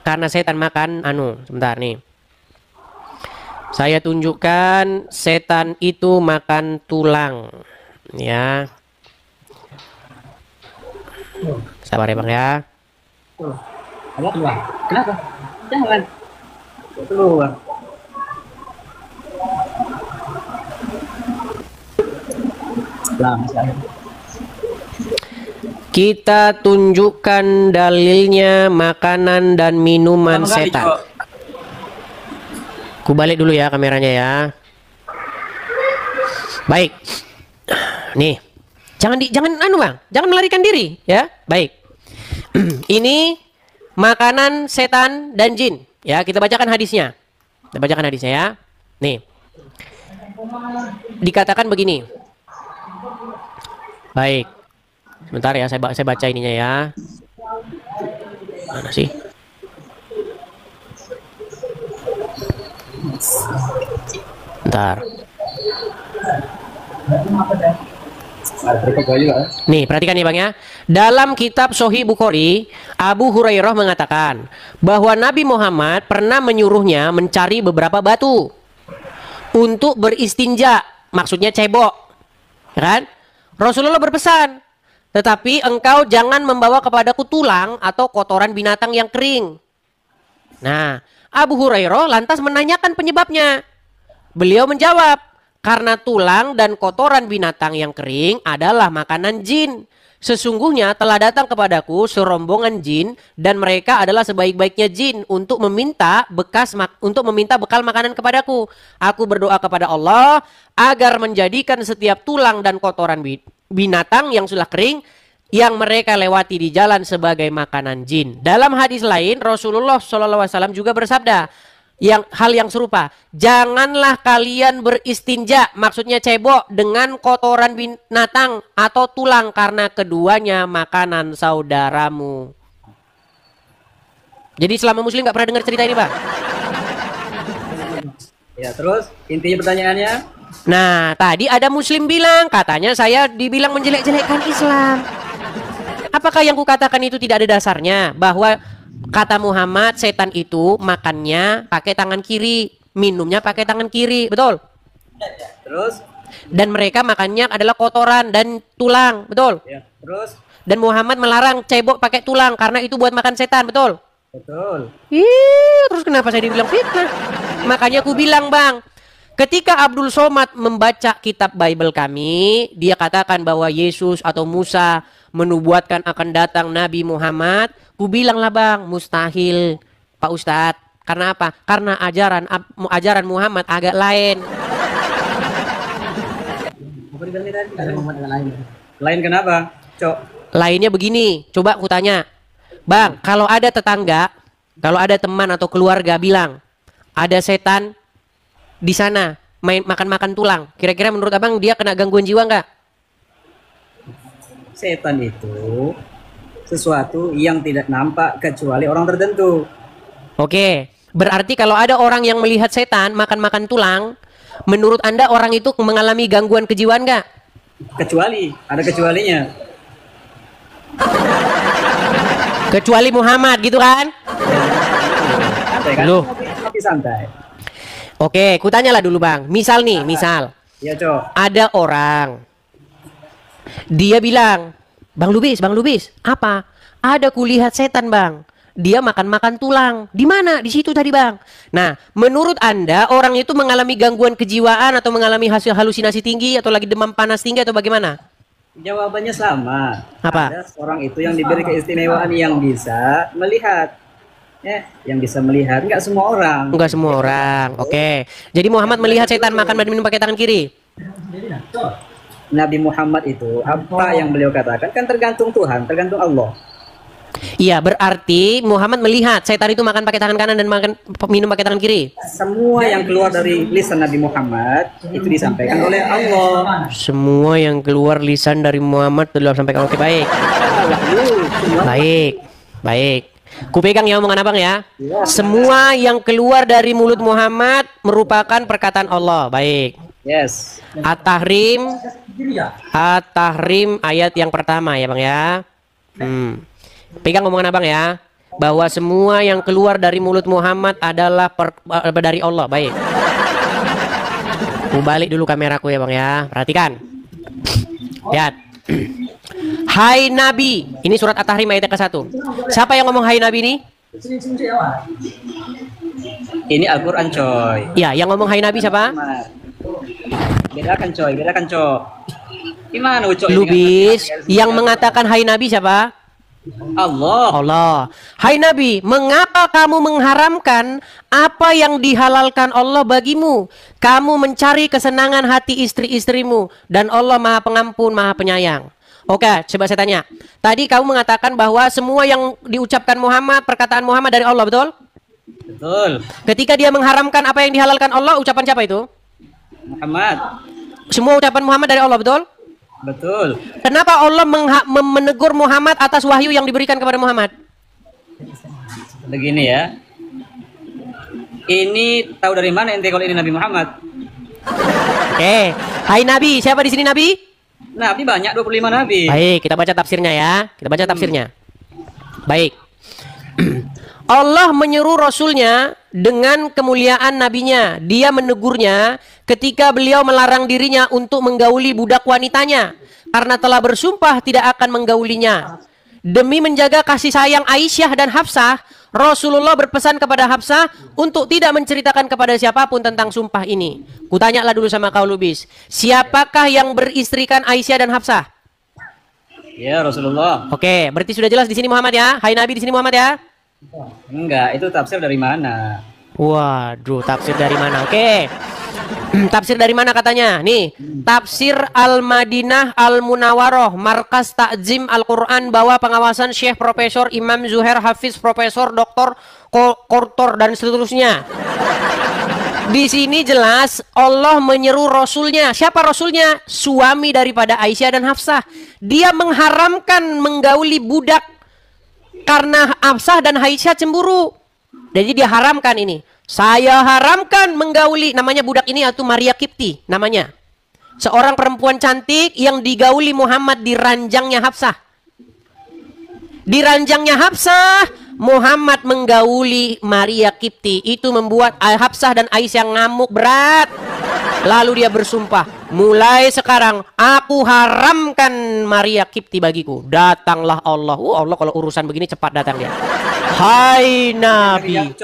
Karena setan makan sebentar nih. Saya tunjukkan setan itu makan tulang. Ya. Sabar ya Bang ya. Kenapa? Jangan. Keluar. Kita tunjukkan dalilnya makanan dan minuman setan. Ku balik dulu ya kameranya ya. Baik. Nih. Jangan Bang, jangan melarikan diri ya. Baik. Ini makanan setan dan jin. Ya, kita bacakan hadisnya. Kita bacakan hadisnya ya. Nih. Dikatakan begini. Baik. Sebentar ya, saya baca ininya ya. Mana sih? Bentar. Nih, perhatikan nih Bang ya. Dalam kitab Sahih Bukhari, Abu Hurairah mengatakan bahwa Nabi Muhammad pernah menyuruhnya mencari beberapa batu untuk beristinja, maksudnya cebok. Ya kan? Rasulullah berpesan, Tetapi engkau jangan membawa kepadaku tulang atau kotoran binatang yang kering. Nah, Abu Hurairah lantas menanyakan penyebabnya. Beliau menjawab, karena tulang dan kotoran binatang yang kering adalah makanan jin. Sesungguhnya telah datang kepadaku serombongan jin dan mereka adalah sebaik-baiknya jin untuk meminta bekal makanan kepadaku. Aku berdoa kepada Allah agar menjadikan setiap tulang dan kotoran binatang yang sudah kering yang mereka lewati di jalan sebagai makanan jin. Dalam hadis lain Rasulullah SAW juga bersabda hal yang serupa. Janganlah kalian beristinja, maksudnya cebok, dengan kotoran binatang atau tulang karena keduanya makanan saudaramu. Jadi selama muslim nggak pernah dengar cerita ini, Pak? Ya, terus intinya pertanyaannya? Nah, tadi ada muslim bilang, katanya saya dibilang menjelek-jelekkan Islam. Apakah yang kukatakan itu tidak ada dasarnya? Bahwa kata Muhammad, setan itu makannya pakai tangan kiri, minumnya pakai tangan kiri, betul? Terus? Dan mereka makannya adalah kotoran dan tulang, betul? Ya, terus? Dan Muhammad melarang cebok pakai tulang karena itu buat makan setan, betul? Betul. Terus kenapa saya dibilang fitnah? Makanya aku bilang, Bang, ketika Abdul Somad membaca kitab Bible kami, dia katakan bahwa Yesus atau Musa menubuatkan akan datang Nabi Muhammad. Ku bilang lah, Bang, mustahil Pak Ustadz. Karena apa? Karena ajaran Muhammad agak lain. Lain kenapa, Cok? Lainnya begini, coba ku tanya, Bang, kalau ada tetangga, kalau ada teman atau keluarga bilang ada setan di sana makan tulang, kira-kira menurut Abang dia kena gangguan jiwa nggak? Setan itu sesuatu yang tidak nampak kecuali orang tertentu. Oke, berarti kalau ada orang yang melihat setan makan tulang, menurut Anda orang itu mengalami gangguan kejiwaan nggak? Kecuali, ada kecualinya. Kecuali Muhammad gitu kan? Santai kan? Loh. Tapi santai. Oke, kutanyalah dulu, Bang. Misal nih, misal Ya, Cok. ada orang, dia bilang, Bang Lubis, apa? Ada kulihat setan, Bang. Dia makan tulang. Di mana? Di situ tadi, Bang. Nah, menurut Anda orang itu mengalami gangguan kejiwaan atau mengalami hasil halusinasi tinggi atau lagi demam panas tinggi atau bagaimana? Jawabannya sama. Apa? Ada orang itu yang diberi keistimewaan yang bisa melihat. Ya, yang bisa melihat. Enggak semua orang. Enggak semua orang. Oke. Jadi Muhammad melihat setan makan dan minum pakai tangan kiri. Nabi Muhammad itu apa yang beliau katakan kan tergantung Tuhan, tergantung Allah. Iya, berarti Muhammad melihat setan itu makan pakai tangan kanan dan minum pakai tangan kiri. Semua yang keluar dari lisan Nabi Muhammad itu disampaikan oleh Allah. Semua yang keluar lisan dari Muhammad telah sampaikan. Oke, baik. Baik. Kupegang ya omongan Abang ya. Semua yang keluar dari mulut Muhammad merupakan perkataan Allah. Baik. Yes. At-Tahrim ayat yang pertama ya, Bang ya. Pegang omongan Abang ya, bahwa semua yang keluar dari mulut Muhammad adalah dari Allah. Baik. Aku balik dulu kameraku ya, Bang ya. Perhatikan. Lihat. Hai Nabi. Ini surat At-Tahrim ayat ke-1. Siapa yang ngomong hai Nabi ini? Ini Al-Quran, coy. Ya, yang ngomong hai Nabi siapa? Bedakan, coy. Gimana, Ucok? Lubis. Yang mengatakan hai Nabi siapa? Allah. Hai Nabi, mengapa kamu mengharamkan apa yang dihalalkan Allah bagimu? Kamu mencari kesenangan hati istri-istrimu dan Allah Maha Pengampun, Maha Penyayang. Oke, coba saya tanya. Tadi kamu mengatakan bahwa semua yang diucapkan Muhammad, perkataan Muhammad dari Allah, betul? Betul. Ketika dia mengharamkan apa yang dihalalkan Allah, ucapan siapa itu? Muhammad. Semua ucapan Muhammad dari Allah, betul? Betul. Kenapa Allah menegur Muhammad atas wahyu yang diberikan kepada Muhammad? Begini ya. Ini tahu dari mana ente kalau ini Nabi Muhammad? Hai Nabi, siapa di sini Nabi? Nabi banyak, 25 Nabi. Baik, kita baca tafsirnya ya. Kita baca tafsirnya. Baik. Allah menyuruh Rasulnya dengan kemuliaan nabinya. Dia menegurnya ketika beliau melarang dirinya untuk menggauli budak wanitanya. karena telah bersumpah tidak akan menggaulinya. Demi menjaga kasih sayang Aisyah dan Hafsah, Rasulullah berpesan kepada Hafsah untuk tidak menceritakan kepada siapapun tentang sumpah ini. Kutanyalah dulu sama kau Lubis, siapakah yang beristrikan Aisyah dan Hafsah? Ya Rasulullah. Oke, berarti sudah jelas di sini Muhammad ya. Hai Nabi di sini Muhammad ya. Enggak, itu tafsir dari mana? Waduh, tafsir dari mana? Oke. Tafsir dari mana katanya? Nih, Tafsir Al-Madinah Al-Munawwaroh, Markas Takzim Al-Quran, bawah pengawasan Syekh Profesor Imam Zuhair Hafiz, Profesor Dr. Kortor dan seterusnya. Di sini jelas Allah menyeru Rasulnya. Siapa Rasulnya? Suami daripada Aisyah dan Hafsah. Dia mengharamkan menggauli budak karena Hafsah dan Aisyah cemburu. Jadi dia haramkan ini. Saya haramkan menggauli, namanya budak ini atau Maria Kipti namanya. Seorang perempuan cantik yang digauli Muhammad di ranjangnya Hafsah. Di ranjangnya Hafsah, Muhammad menggauli Maria Kipti. Itu membuat Hafsah dan Aisyah ngamuk berat. Lalu dia bersumpah, mulai sekarang aku haramkan Maria Kipti bagiku. Datanglah Allah. Allah kalau urusan begini cepat datang dia. Hai Nabi,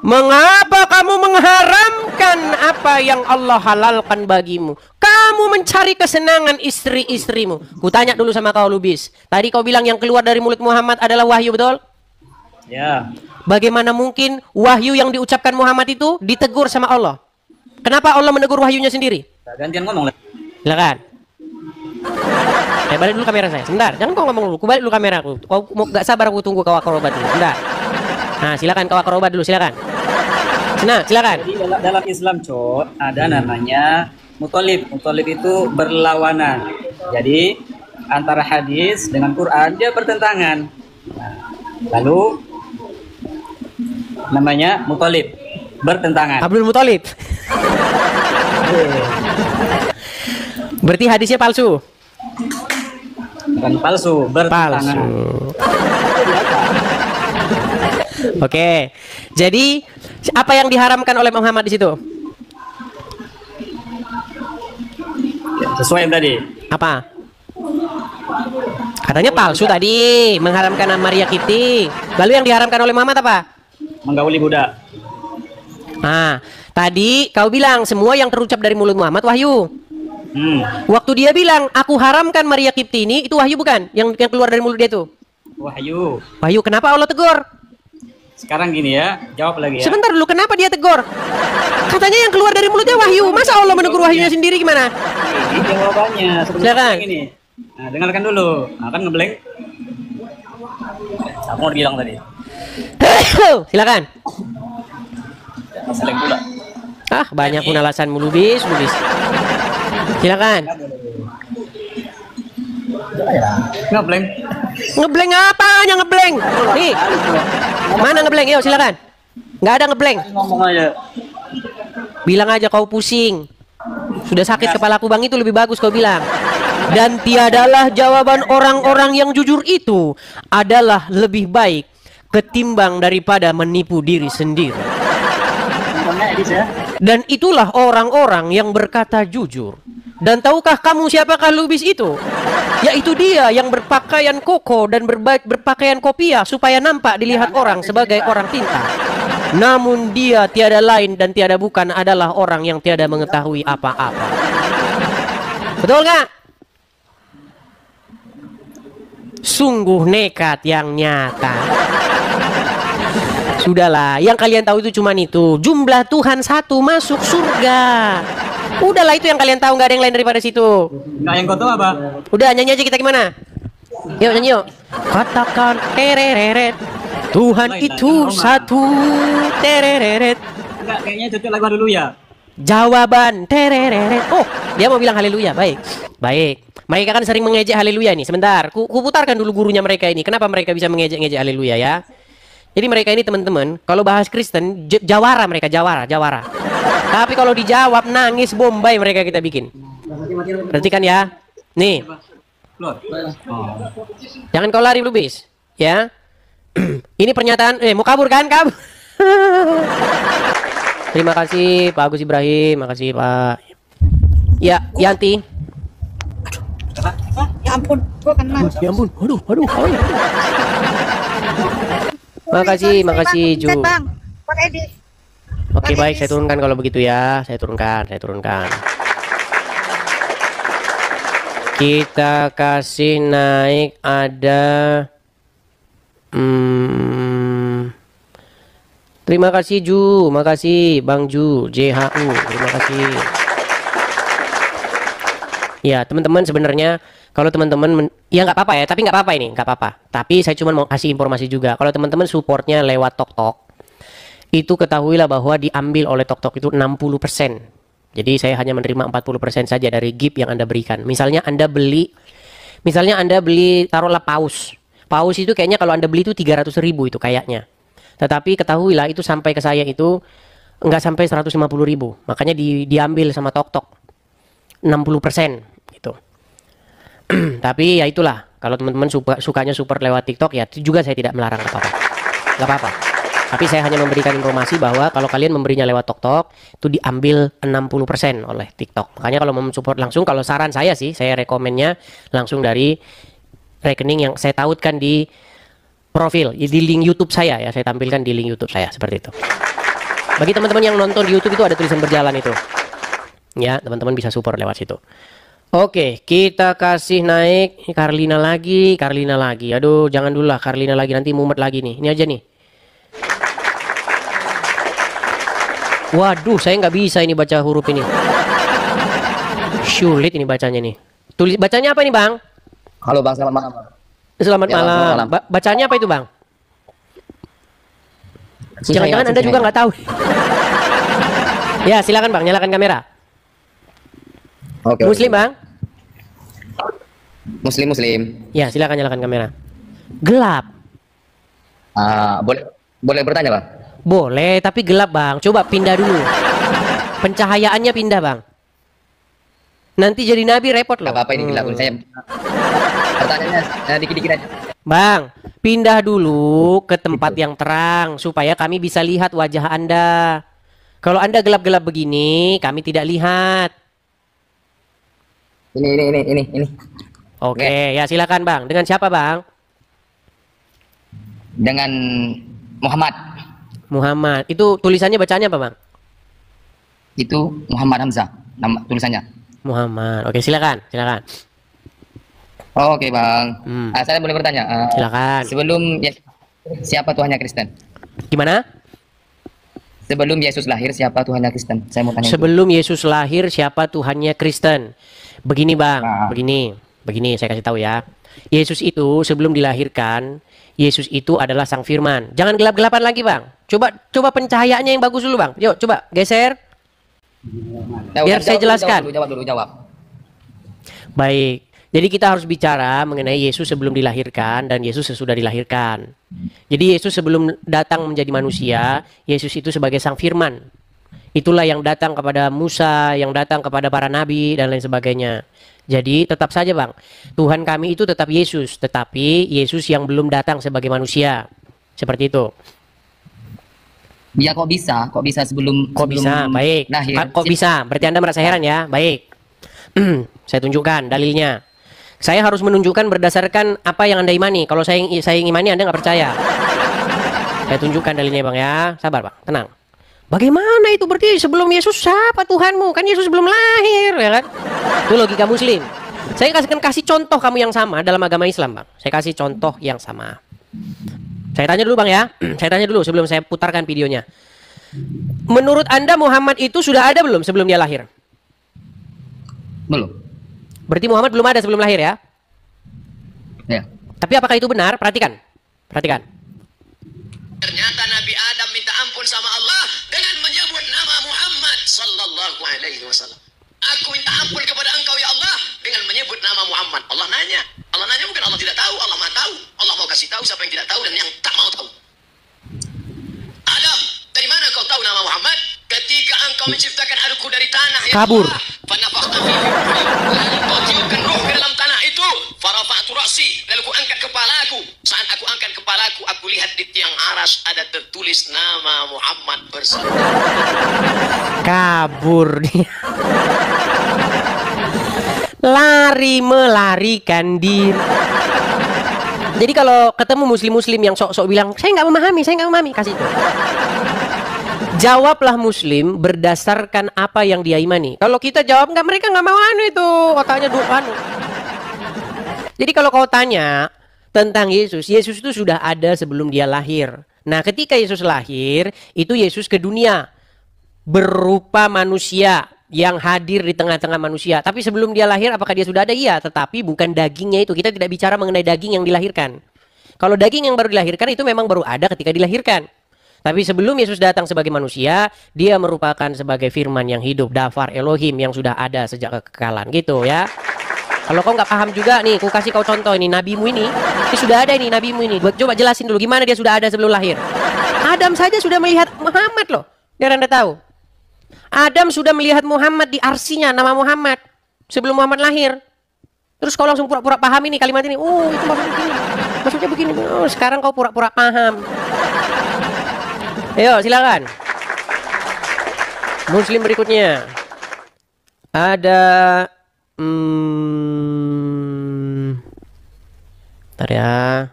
mengapa kamu mengharamkan apa yang Allah halalkan bagimu? Kamu mencari kesenangan istri-istrimu. Kutanya dulu sama kau Lubis. Tadi kau bilang yang keluar dari mulut Muhammad adalah wahyu, betul? Ya. Bagaimana mungkin wahyu yang diucapkan Muhammad itu ditegur sama Allah? Kenapa Allah menegur wahyunya sendiri? Gantian ngomong. Silakan. Balik dulu kamera saya. Sebentar, jangan kau ngomong dulu. Balik dulu kamera aku. Kau gak sabar aku tunggu kau akrobat dulu. Sebentar. Nah, silakan kau akrobat dulu, silakan. Nah, silakan. Jadi dalam Islam, Cok, ada namanya mutolib. Mutolib itu berlawanan. Jadi antara hadis dengan Quran dia bertentangan. Nah, lalu namanya mutolib, bertentangan. Abdul Muthalib. Berarti hadisnya palsu. Bukan palsu, bertentangan. Palsu. Oke. Jadi apa yang diharamkan oleh Muhammad di situ? Ya, sesuai yang tadi. Apa? Katanya palsu tadi, mengharamkan Maria Kipti. Lalu yang diharamkan oleh Muhammad apa? Menggauli budak. Nah, tadi kau bilang semua yang terucap dari mulut Muhammad wahyu. Waktu dia bilang aku haramkan Maria Kipti ini, itu wahyu bukan? Yang keluar dari mulut dia itu? Wahyu. Wahyu. Kenapa Allah tegur? Sekarang gini ya, jawab lagi ya. Sebentar dulu, kenapa dia tegur? Katanya yang keluar dari mulutnya wahyu. Masa Allah menegur wahyunya sendiri gimana? Ini jawabannya. Silakan. Gini. Nah, dengarkan dulu. Nah, kan ngeblank. Aku mau bilang tadi. Silakan. Seleng pula. Ah, banyak pun alasan Lubis. Silakan. Ngeblank. Ngeblank apanya ngeblank? Nih. Mana ngeblank? Yuk silakan. Nggak ada ngeblank. Ngomong aja. Bilang aja kau pusing. Sudah sakit kepalaku bang, itu lebih bagus kau bilang. Dan tiadalah jawaban orang-orang yang jujur itu adalah lebih baik ketimbang daripada menipu diri sendiri. Dan itulah orang-orang yang berkata jujur. Dan tahukah kamu siapakah Lubis itu? Yaitu dia yang berpakaian koko dan berpakaian kopiah supaya nampak dilihat orang sebagai orang pintar. Namun dia tiada lain dan tiada bukan adalah orang yang tiada mengetahui apa-apa. Betul nggak? Sungguh nekat yang nyata. Sudahlah, yang kalian tahu itu cuma itu. Jumlah Tuhan satu masuk surga. Udahlah, itu yang kalian tahu, nggak ada yang lain daripada situ. Nggak yang kau tahu apa? Udah, nyanyi aja kita gimana? Yuk nyanyi yuk. Katakan tereret, Tuhan itu satu, tereret. Enggak, kayaknya cocok lagu dulu ya. Jawaban tereret. Oh, dia mau bilang haleluya. Baik, baik. Mereka kan sering mengejek haleluya nih. Sebentar, ku putarkan dulu gurunya mereka ini. Kenapa mereka bisa mengejek-ngejek haleluya ya? Jadi mereka ini teman-teman, kalau bahas Kristen, jawara mereka, jawara. Tapi kalau dijawab, nangis bombay mereka kita bikin. Perhatikan ya. Nih. Jangan kau lari, Lubis. Ya. Ini pernyataan, mau kabur kan? Kabur. Terima kasih Pak Agus Ibrahim. Makasih Pak. Ya, Yanti. Ya ampun, gua kena. Ya ampun, aduh. Makasih Ju. Bang, pakai di. Oke baik, saya turunkan kalau begitu ya. Saya turunkan. Kita kasih naik ada. Terima kasih Ju, makasih Bang Ju, JHU, terima kasih. Ya teman-teman sebenarnya kalau teman-teman ya nggak apa-apa ya, tapi nggak apa-apa ini, nggak apa-apa. Tapi saya cuma mau kasih informasi juga. Kalau teman-teman supportnya lewat TokTok, itu ketahuilah bahwa diambil oleh TokTok itu 60%. Jadi saya hanya menerima 40% saja dari gift yang Anda berikan. Misalnya Anda beli taruhlah paus. Paus itu kayaknya kalau Anda beli itu 300.000 itu kayaknya. Tetapi ketahuilah itu sampai ke saya itu nggak sampai 150.000. Makanya diambil sama TokTok 60% gitu. Tapi ya itulah, kalau teman-teman sukanya support lewat TikTok ya juga saya tidak melarang, nggak apa-apa. Tapi saya hanya memberikan informasi bahwa kalau kalian memberinya lewat TokTok itu diambil 60% oleh TikTok. Makanya kalau mau support langsung, kalau saran saya sih, saya rekomennya langsung dari rekening yang saya tautkan di profil, di link YouTube saya ya, saya tampilkan di link YouTube saya seperti itu. Bagi teman-teman yang nonton di YouTube itu ada tulisan berjalan itu. Ya, teman-teman bisa support lewat situ. Oke, kita kasih naik Carlina lagi. Aduh, jangan dulu lah Carlina lagi, nanti mumet lagi nih. Ini aja nih. Waduh, saya nggak bisa ini baca huruf ini. Sulit ini bacanya nih. Bacanya apa nih, Bang? Halo Bang, selamat malam. Selamat malam. Bacanya apa itu, Bang? Jangan-jangan Anda juga nggak tahu. Ya, silakan Bang, nyalakan kamera. Oke. Muslim, Bang? Muslim. Ya, silakan nyalakan kamera. Gelap. Boleh bertanya, Bang? Boleh, tapi gelap, Bang. Coba pindah dulu. Pencahayaannya pindah, Bang. Nanti jadi nabi repot loh. Apa ini gelap? Saya pertanyaannya dikit-dikit aja. Bang, pindah dulu ke tempat yang terang supaya kami bisa lihat wajah Anda. Kalau Anda gelap-gelap begini, kami tidak lihat. Ini. Oke, ya silakan Bang. Dengan siapa, Bang? Dengan Muhammad. Itu tulisannya bacanya apa, Bang? Itu Muhammad Hamzah, nama tulisannya. Muhammad. Oke, silakan. Oke, Bang. Saya boleh bertanya? Silakan. Siapa Tuhannya Kristen? Gimana? Sebelum Yesus lahir, siapa Tuhannya Kristen? Saya mau tanya. Sebelum Yesus lahir, siapa Tuhannya Kristen? Begini, Bang. Begini, saya kasih tahu ya. Yesus itu sebelum dilahirkan, Yesus itu adalah Sang Firman. Jangan gelap-gelapan lagi, Bang. Coba pencahayaannya yang bagus dulu, Bang. Yuk, coba geser. Biar saya jelaskan. Jawab. Baik. Jadi kita harus bicara mengenai Yesus sebelum dilahirkan dan Yesus sesudah dilahirkan. Jadi Yesus sebelum datang menjadi manusia, Yesus itu sebagai Sang Firman. Itulah yang datang kepada Musa, yang datang kepada para nabi dan lain sebagainya. Jadi tetap saja, Bang, Tuhan kami itu tetap Yesus, tetapi Yesus yang belum datang sebagai manusia. Seperti itu. Ya, kok bisa sebelum bisa? Baik. Lahir. Kok bisa? Berarti Anda merasa heran ya? Baik. Saya tunjukkan dalilnya. Saya harus menunjukkan berdasarkan apa yang Anda imani. Kalau saya imani, Anda nggak percaya. Saya tunjukkan dalilnya, Bang ya. Sabar, Bang. Tenang. Bagaimana itu berarti sebelum Yesus siapa Tuhanmu? Kan Yesus belum lahir, ya kan? Itu logika Muslim. Saya kasih contoh kamu yang sama dalam agama Islam, Bang. Saya kasih contoh yang sama. Saya tanya dulu, Bang ya. Saya tanya dulu sebelum saya putarkan videonya. Menurut Anda Muhammad itu sudah ada belum sebelum dia lahir? Belum. Berarti Muhammad belum ada sebelum lahir ya? Ya. Tapi apakah itu benar? Perhatikan. Ternyata Nabi Adam minta ampun sama Allah dengan menyebut nama Muhammad sallallahu alaihi wasallam. Aku minta ampun kepada engkau ya Allah dengan menyebut nama Muhammad. Allah nanya bukan Allah tidak tahu, Allah Maha tahu. Allah mau kasih tahu siapa yang tidak tahu dan yang tak mau tahu. Adam, dari mana kau tahu nama Muhammad? Ketika engkau menciptakan adukku dari tanah ya kabur. Allah, fanafakhta fihi, lalu kau tiupkan ruh ke dalam tanah itu, farafa'tu ra'si, lalu ku angkat kepalaku. Saat aku angkat kepalaku, aku lihat di tiang aras ada tertulis nama Muhammad bersama. Kabur dia. lari melarikan diri. Jadi kalau ketemu muslim-muslim yang sok-sok bilang saya nggak memahami, kasih itu. Jawablah muslim berdasarkan apa yang dia imani. Kalau kita jawab nggak, mereka nggak mau itu otaknya anu. Jadi kalau kau tanya tentang Yesus itu sudah ada sebelum dia lahir. Nah, ketika Yesus lahir, itu Yesus ke dunia berupa manusia yang hadir di tengah-tengah manusia. Tapi sebelum dia lahir, apakah dia sudah ada? Iya, tetapi bukan dagingnya itu. Kita tidak bicara mengenai daging yang dilahirkan. Kalau daging yang baru dilahirkan itu memang baru ada ketika dilahirkan. Tapi sebelum Yesus datang sebagai manusia, dia merupakan sebagai firman yang hidup, Dafar Elohim yang sudah ada sejak kekekalan, gitu ya. Kalau kau nggak paham juga nih, aku kasih kau contoh ini, nabimu ini sudah ada ini, nabimu ini. Coba jelasin dulu gimana dia sudah ada sebelum lahir. Adam saja sudah melihat Muhammad loh, biar Anda tahu. Adam sudah melihat Muhammad di arsinya, nama Muhammad sebelum Muhammad lahir. Terus kau langsung pura-pura paham ini kalimat ini. Oh, itu maksudnya begini. Oh, sekarang kau pura-pura paham. Ayo, silakan. Muslim berikutnya ada bentar ya.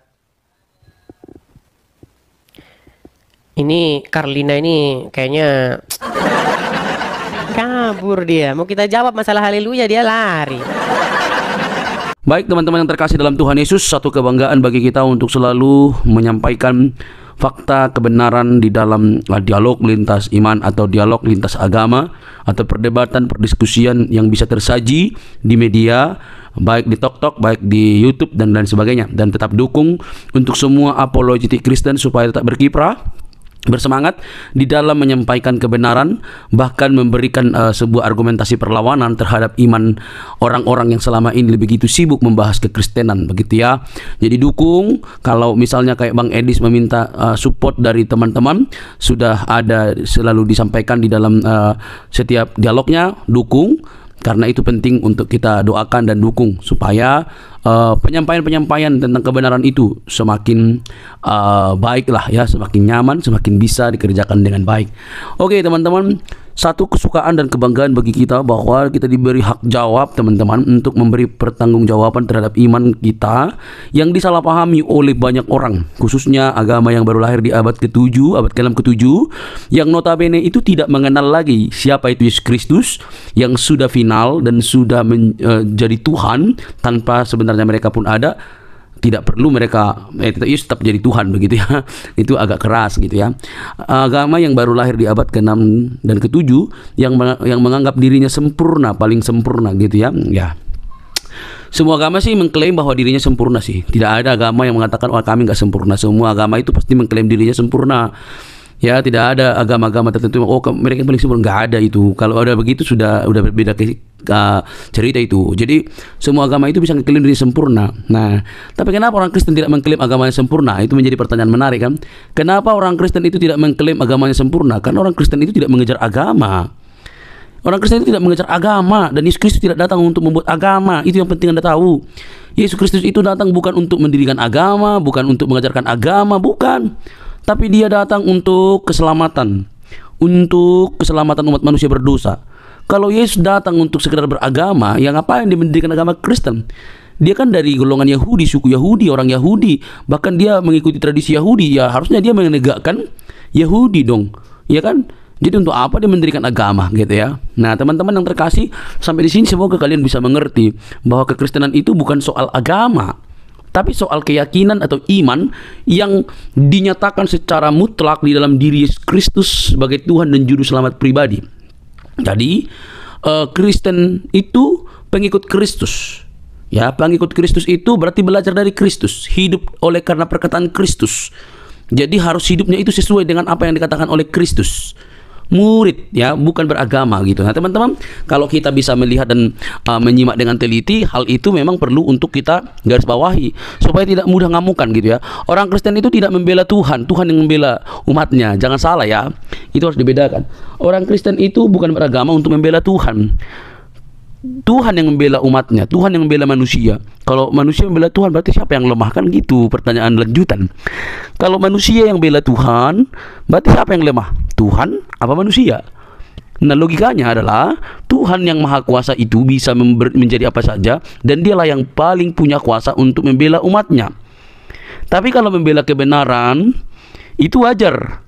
Ini Carlina ini kayaknya kabur dia. Mau kita jawab masalah haleluya, dia lari. Baik teman-teman yang terkasih dalam Tuhan Yesus, satu kebanggaan bagi kita untuk selalu menyampaikan fakta kebenaran di dalam dialog lintas iman atau dialog lintas agama atau perdebatan, perdiskusian yang bisa tersaji di media, baik di TokTok, baik di YouTube dan lain sebagainya. Dan tetap dukung untuk semua apologetik Kristen supaya tetap berkiprah, bersemangat di dalam menyampaikan kebenaran, bahkan memberikan sebuah argumentasi perlawanan terhadap iman orang-orang yang selama ini begitu sibuk membahas kekristenan, begitu ya. Jadi dukung. Kalau misalnya kayak Bang Edis meminta support dari teman-teman, sudah ada selalu disampaikan di dalam setiap dialognya, dukung. Karena itu penting untuk kita doakan dan dukung supaya penyampaian-penyampaian tentang kebenaran itu semakin baiklah ya, semakin nyaman, semakin bisa dikerjakan dengan baik. Oke teman-teman, satu kesukaan dan kebanggaan bagi kita bahwa kita diberi hak jawab teman-teman untuk memberi pertanggungjawaban terhadap iman kita yang disalahpahami oleh banyak orang, khususnya agama yang baru lahir di abad ke-7, abad ke-6 ke-7, yang notabene itu tidak mengenal lagi siapa itu Yesus Kristus yang sudah final dan sudah menjadi Tuhan tanpa sebenarnya mereka pun ada. Tidak perlu mereka Yesus tetap jadi Tuhan, begitu ya. Itu agak keras gitu ya. Agama yang baru lahir di abad ke-6 dan ke-7 yang menganggap dirinya sempurna, paling sempurna gitu ya. Ya. Semua agama sih mengklaim bahwa dirinya sempurna sih. Tidak ada agama yang mengatakan kami nggak sempurna. Semua agama itu pasti mengklaim dirinya sempurna. Ya, tidak ada agama-agama tertentu mereka paling sempurna, nggak ada itu. Kalau ada begitu sudah berbeda cerita itu. Jadi semua agama itu bisa mengklaim diri sempurna. Nah, tapi kenapa orang Kristen tidak mengklaim agamanya sempurna? Itu menjadi pertanyaan menarik kan? Kenapa orang Kristen itu tidak mengklaim agamanya sempurna? Karena orang Kristen itu tidak mengejar agama. Orang Kristen itu tidak mengejar agama, dan Yesus Kristus tidak datang untuk membuat agama. Itu yang penting Anda tahu. Yesus Kristus itu datang bukan untuk mendirikan agama, bukan untuk mengajarkan agama, bukan. Tapi dia datang untuk keselamatan, untuk keselamatan umat manusia berdosa. Kalau Yesus datang untuk sekedar beragama, yang ngapain dia mendirikan agama Kristen? Dia kan dari golongan Yahudi, suku Yahudi, orang Yahudi. Bahkan dia mengikuti tradisi Yahudi. Ya harusnya dia menegakkan Yahudi dong, ya kan? Jadi untuk apa dia mendirikan agama gitu ya? Nah teman-teman yang terkasih, sampai di sini semoga kalian bisa mengerti bahwa kekristenan itu bukan soal agama, tapi soal keyakinan atau iman yang dinyatakan secara mutlak di dalam diri Yesus Kristus sebagai Tuhan dan Juru Selamat pribadi. Jadi Kristen itu pengikut Kristus. Ya, pengikut Kristus itu berarti belajar dari Kristus, hidup oleh karena perkataan Kristus. Jadi harus hidupnya itu sesuai dengan apa yang dikatakan oleh Kristus. Murid ya, bukan beragama gitu. Nah teman-teman, kalau kita bisa melihat dan menyimak dengan teliti, hal itu memang perlu untuk kita garis bawahi supaya tidak mudah ngamukan gitu ya. Orang Kristen itu tidak membela Tuhan, Tuhan yang membela umatnya. Jangan salah ya, itu harus dibedakan. Orang Kristen itu bukan beragama untuk membela Tuhan. Tuhan yang membela umatnya, Tuhan yang membela manusia. Kalau manusia membela Tuhan, berarti siapa yang lemah? Kan gitu pertanyaan lanjutan. Kalau manusia yang bela Tuhan, berarti siapa yang lemah? Tuhan apa manusia? Nah, logikanya adalah Tuhan yang Maha Kuasa itu bisa menjadi apa saja, dan dialah yang paling punya kuasa untuk membela umatnya. Tapi kalau membela kebenaran itu wajar.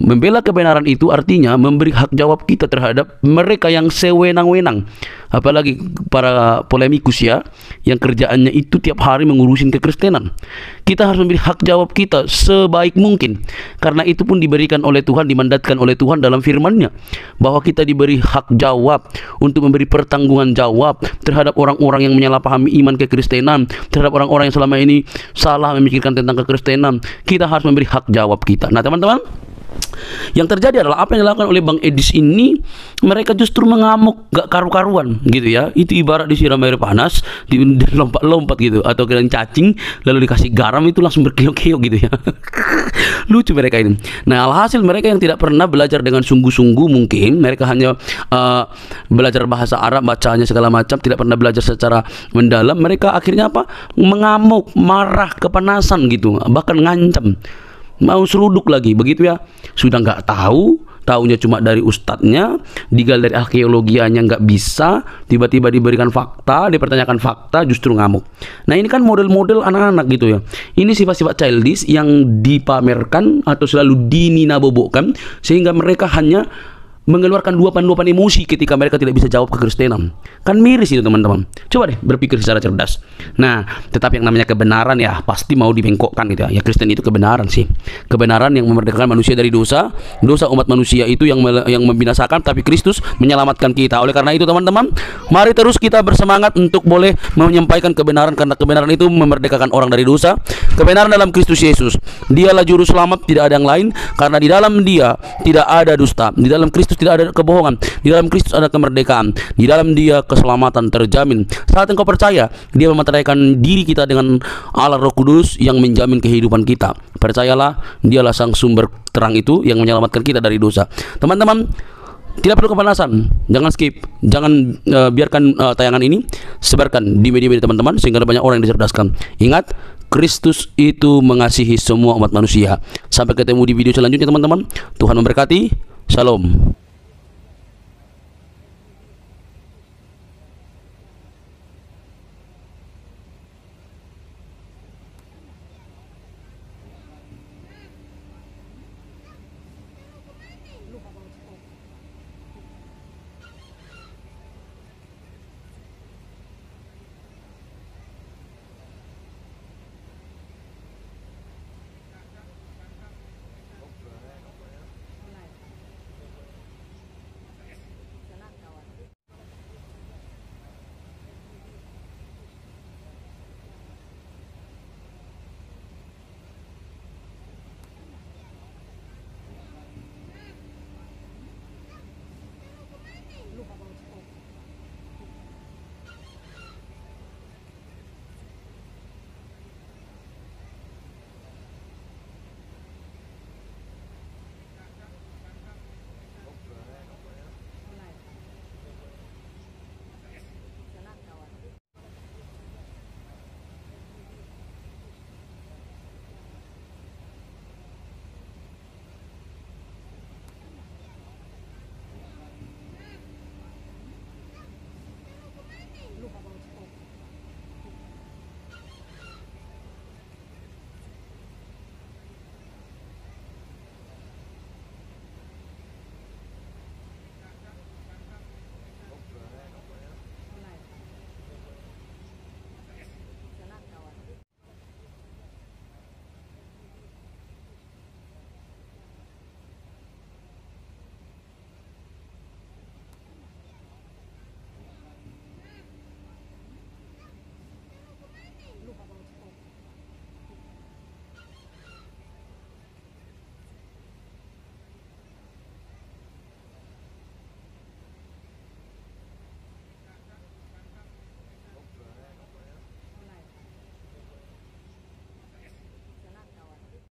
Membela kebenaran itu artinya memberi hak jawab kita terhadap mereka yang sewenang-wenang. Apalagi para polemikus ya, yang kerjaannya itu tiap hari mengurusin kekristenan. Kita harus memberi hak jawab kita sebaik mungkin. Karena itu pun diberikan oleh Tuhan, dimandatkan oleh Tuhan dalam firman-Nya, bahwa kita diberi hak jawab untuk memberi pertanggungan jawab terhadap orang-orang yang menyalahpahami iman kekristenan, terhadap orang-orang yang selama ini salah memikirkan tentang kekristenan. Kita harus memberi hak jawab kita. Nah, teman-teman, yang terjadi adalah apa yang dilakukan oleh Bang Edis ini, mereka justru mengamuk gak karu-karuan gitu ya. Itu ibarat disiram air panas, lompat-lompat gitu, atau kalian cacing lalu dikasih garam itu langsung berkeok-keok gitu ya. Lucu mereka ini. Nah, alhasil mereka yang tidak pernah belajar dengan sungguh-sungguh, mungkin mereka hanya belajar bahasa Arab, bacanya segala macam, tidak pernah belajar secara mendalam. Mereka akhirnya apa? Mengamuk, marah, kepanasan gitu, bahkan ngancam, mau seruduk lagi begitu ya. Sudah nggak tahu, taunya cuma dari ustadznya, digal dari arkeologianya nggak bisa, tiba-tiba diberikan fakta, dipertanyakan fakta, justru ngamuk. Nah, ini kan model-model anak-anak gitu ya. Ini sifat-sifat childish yang dipamerkan atau selalu dininabobokan, sehingga mereka hanya mengeluarkan luapan-luapan emosi ketika mereka tidak bisa jawab kekristenan. Kan miris itu, teman-teman. Coba deh berpikir secara cerdas. Nah, tetapi yang namanya kebenaran ya pasti mau dibengkokkan gitu ya. Ya, Kristen itu kebenaran sih. Kebenaran yang memerdekakan manusia dari dosa. Dosa umat manusia itu yang membinasakan, tapi Kristus menyelamatkan kita. Oleh karena itu, teman-teman, mari terus kita bersemangat untuk boleh menyampaikan kebenaran, karena kebenaran itu memerdekakan orang dari dosa. Kebenaran dalam Kristus Yesus. Dialah juru selamat, tidak ada yang lain, karena di dalam Dia tidak ada dusta. Di dalam Kristus tidak ada kebohongan. Di dalam Kristus ada kemerdekaan. Di dalam Dia keselamatan terjamin. Saat engkau percaya, Dia memateraikan diri kita dengan Allah Roh Kudus yang menjamin kehidupan kita. Percayalah, Dialah sang sumber terang itu yang menyelamatkan kita dari dosa. Teman-teman, tidak perlu kepanasan, jangan skip, jangan biarkan tayangan ini, sebarkan di media-media teman-teman sehingga ada banyak orang yang dicerdaskan. Ingat, Kristus itu mengasihi semua umat manusia. Sampai ketemu di video selanjutnya, teman-teman. Tuhan memberkati. Shalom.